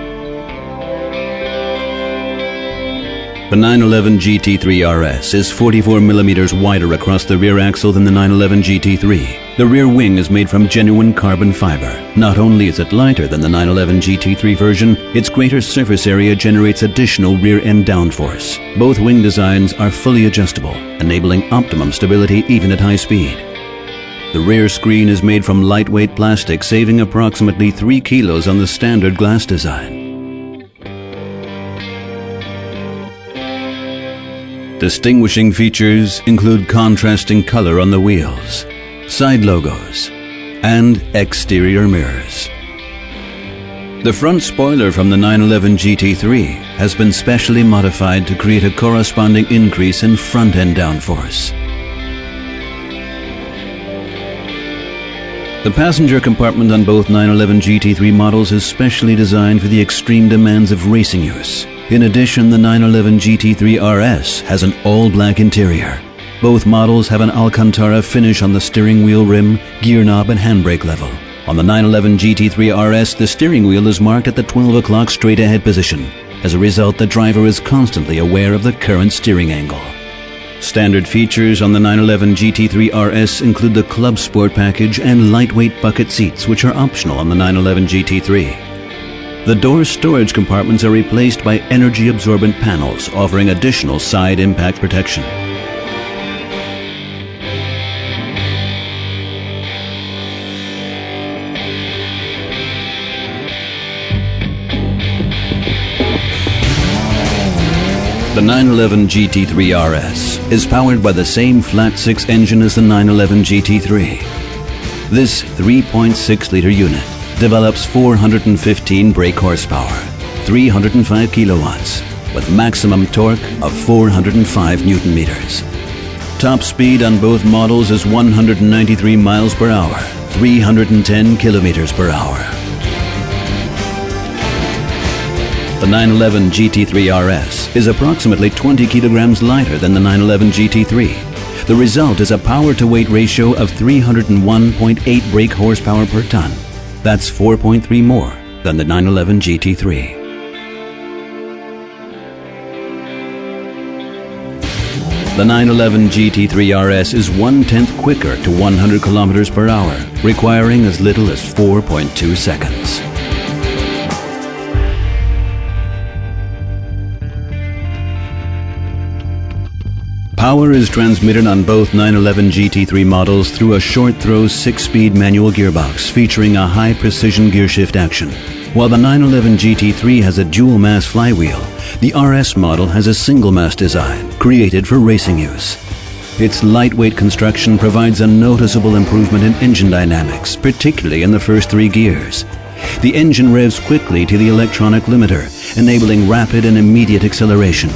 The 911 GT3 RS is 44 millimeters wider across the rear axle than the 911 GT3. The rear wing is made from genuine carbon fiber. Not only is it lighter than the 911 GT3 version, its greater surface area generates additional rear-end downforce. Both wing designs are fully adjustable, enabling optimum stability even at high speed. The rear screen is made from lightweight plastic, saving approximately 3 kilos on the standard glass design. Distinguishing features include contrasting color on the wheels, side logos, and exterior mirrors. The front spoiler from the 911 GT3 has been specially modified to create a corresponding increase in front-end downforce. The passenger compartment on both 911 GT3 models is specially designed for the extreme demands of racing use. In addition, the 911 GT3 RS has an all-black interior. Both models have an Alcantara finish on the steering wheel rim, gear knob, and handbrake level. On the 911 GT3 RS, the steering wheel is marked at the 12 o'clock straight-ahead position. As a result, the driver is constantly aware of the current steering angle. Standard features on the 911 GT3 RS include the Club Sport package and lightweight bucket seats, which are optional on the 911 GT3. The door storage compartments are replaced by energy-absorbent panels, offering additional side impact protection. The 911 GT3 RS is powered by the same flat-six engine as the 911 GT3. This 3.6-liter unit develops 415 brake horsepower, 305 kilowatts, with maximum torque of 405 Newton meters. Top speed on both models is 193 miles per hour, 310 kilometers per hour. The 911 GT3 RS is approximately 20 kilograms lighter than the 911 GT3. The result is a power-to-weight ratio of 301.8 brake horsepower per ton. That's 4.3 more than the 911 GT3. The 911 GT3 RS is 1/10 quicker to 100 kilometers per hour, requiring as little as 4.2 seconds. Power is transmitted on both 911 GT3 models through a short-throw 6-speed manual gearbox featuring a high-precision gearshift action. While the 911 GT3 has a dual-mass flywheel, the RS model has a single-mass design created for racing use. Its lightweight construction provides a noticeable improvement in engine dynamics, particularly in the first 3 gears. The engine revs quickly to the electronic limiter, enabling rapid and immediate acceleration.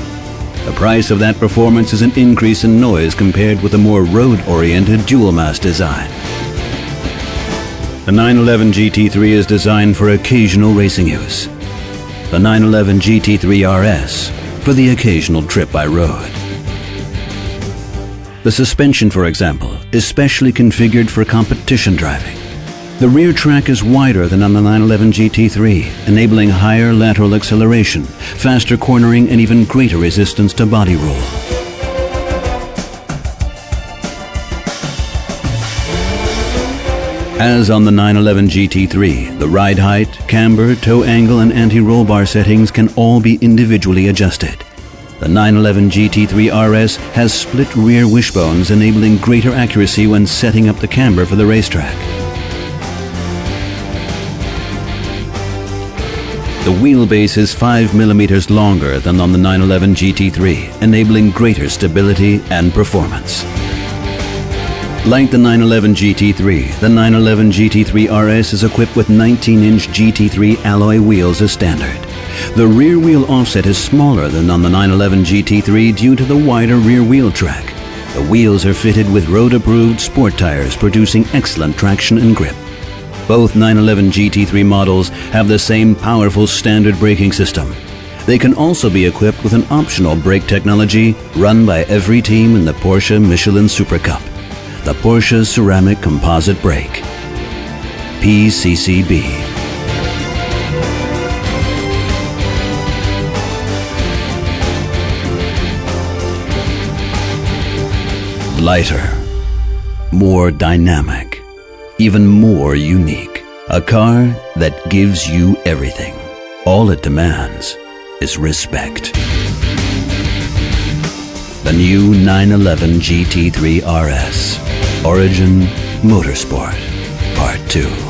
The price of that performance is an increase in noise compared with a more road-oriented dual-mass design. The 911 GT3 is designed for occasional racing use. The 911 GT3 RS for the occasional trip by road. The suspension, for example, is specially configured for competition driving. The rear track is wider than on the 911 GT3, enabling higher lateral acceleration, faster cornering, and even greater resistance to body roll. As on the 911 GT3, the ride height, camber, toe angle, and anti-roll bar settings can all be individually adjusted. The 911 GT3 RS has split rear wishbones, enabling greater accuracy when setting up the camber for the racetrack. The wheelbase is 5 millimeters longer than on the 911 GT3, enabling greater stability and performance. Like the 911 GT3, the 911 GT3 RS is equipped with 19-inch GT3 alloy wheels as standard. The rear wheel offset is smaller than on the 911 GT3 due to the wider rear wheel track. The wheels are fitted with road-approved sport tires, producing excellent traction and grip. Both 911 GT3 models have the same powerful standard braking system. They can also be equipped with an optional brake technology run by every team in the Porsche Michelin Super Cup, the Porsche Ceramic Composite Brake, PCCB. Lighter, more dynamic, even more unique. A car that gives you everything. All it demands is respect. The new 911 GT3 RS, Origin Motorsport, Part 2.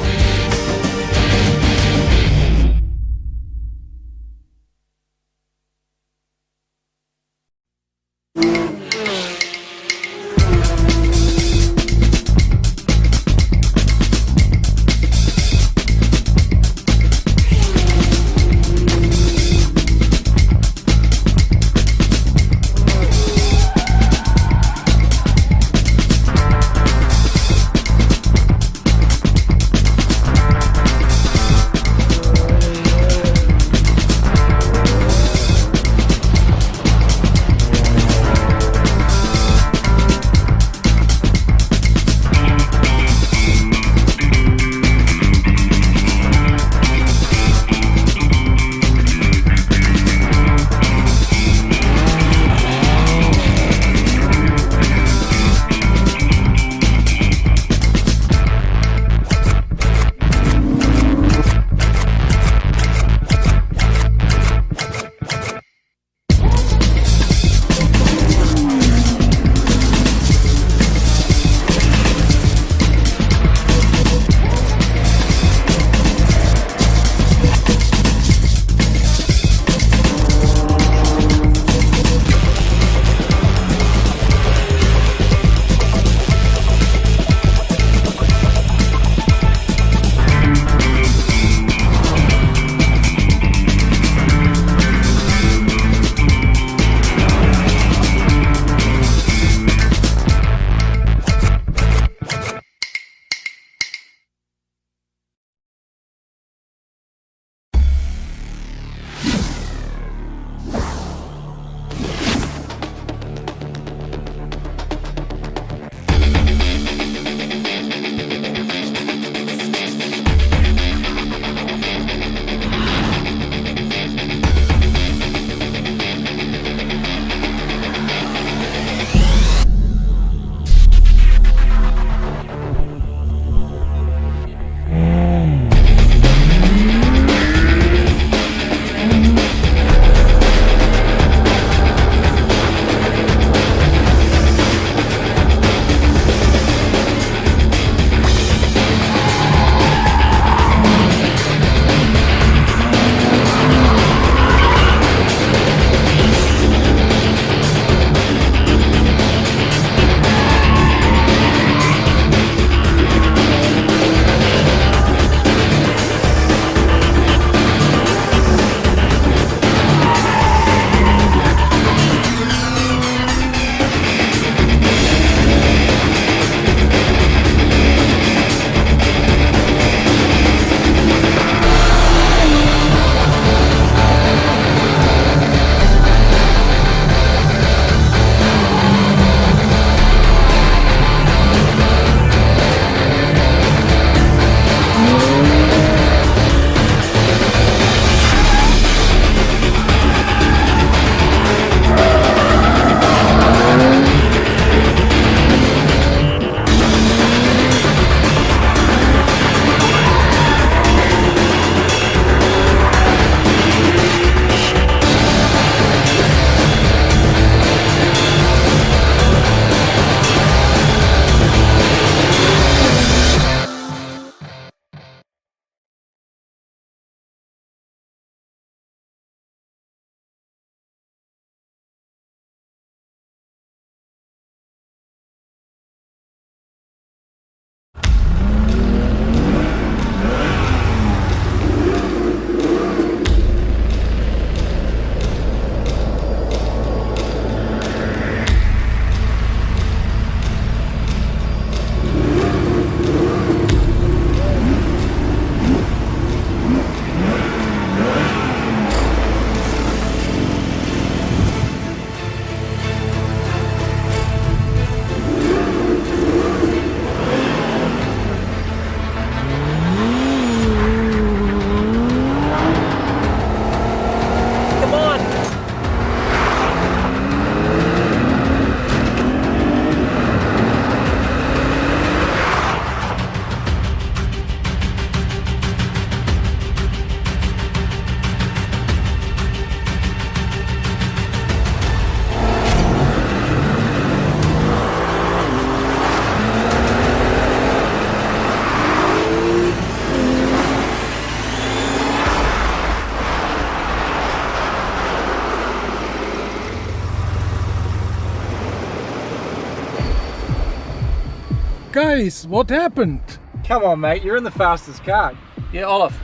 Guys, what happened? Come on, mate, you're in the fastest car. Yeah, Olaf,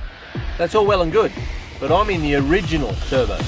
that's all well and good, but I'm in the original turbo.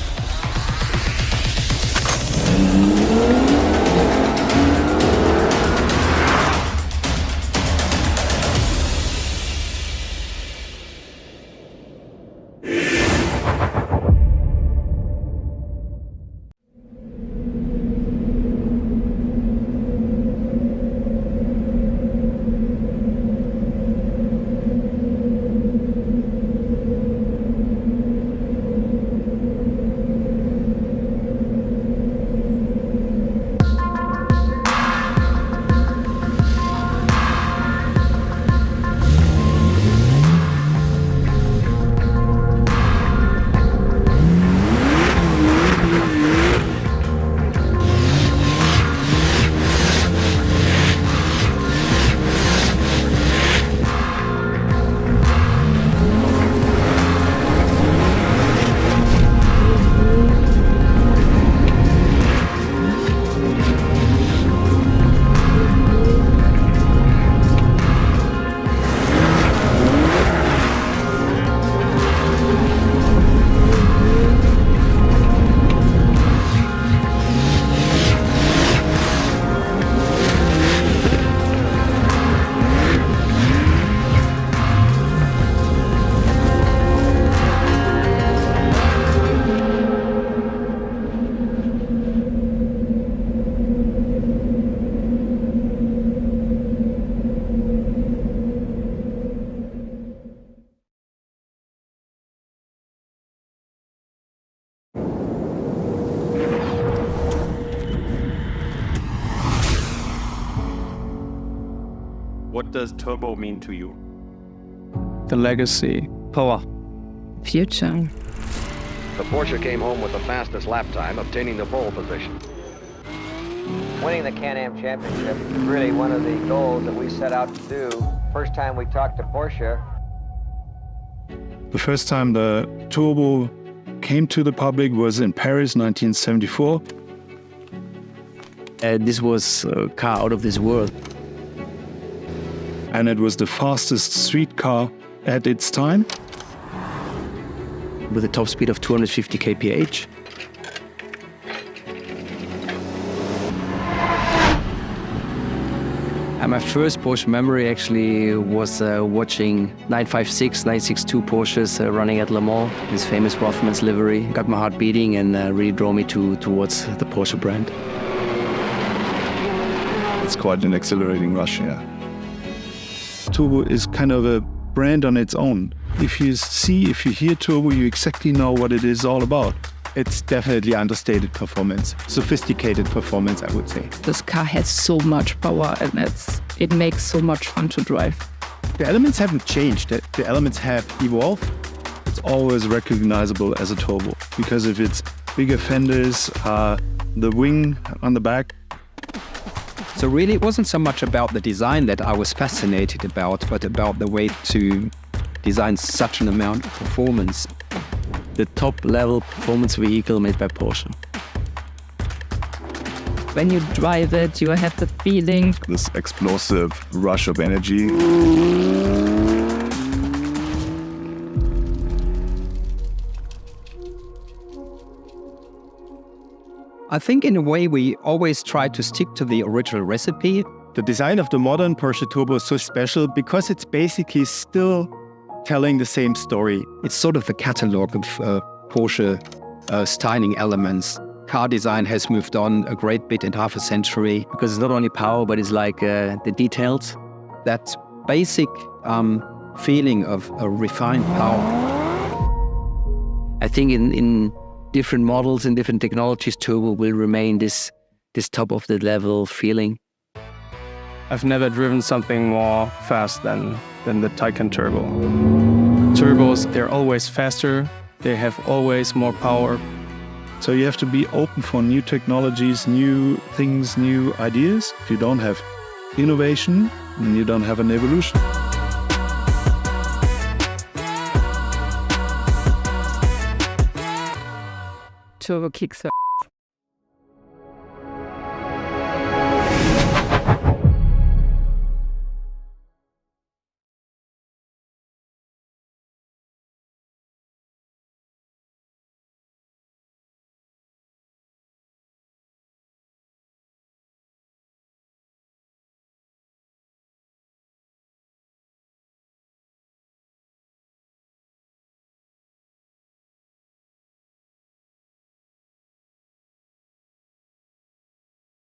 What does turbo mean to you? The legacy. Power. Future. The Porsche came home with the fastest lap time, obtaining the pole position. Winning the Can-Am Championship is really one of the goals that we set out to do. First time we talked to Porsche. The first time the turbo came to the public was in Paris, 1974. This was a car out of this world. And it was the fastest street car at its time. With a top speed of 250 kph. And my first Porsche memory actually was watching 956, 962 Porsches running at Le Mans, this famous Rothmans livery. Got my heart beating and really drove me towards the Porsche brand. It's quite an exhilarating rush, yeah. Turbo is kind of a brand on its own. If you hear turbo, you exactly know what it is all about. It's definitely understated performance, sophisticated performance, I would say. This car has so much power and it makes so much fun to drive. The elements haven't changed, the elements have evolved. It's always recognizable as a turbo because of its bigger fenders, the wing on the back. So really it wasn't so much about the design that I was fascinated about, but about the way to design such an amount of performance. The top-level performance vehicle made by Porsche. When you drive it, you have the feeling. This explosive rush of energy. I think in a way we always try to stick to the original recipe. The design of the modern Porsche Turbo is so special because it's basically still telling the same story. It's sort of the catalog of Porsche styling elements. Car design has moved on a great bit in half a century. Because it's not only power, but it's like the details. That basic feeling of a refined power. I think in different models and different technologies, turbo will remain this top of the level feeling. I've never driven something more fast than the Taycan Turbo. Turbos, they're always faster, they have always more power. So you have to be open for new technologies, new things, new ideas. If you don't have innovation, then you don't have an evolution. Turbo kicks her.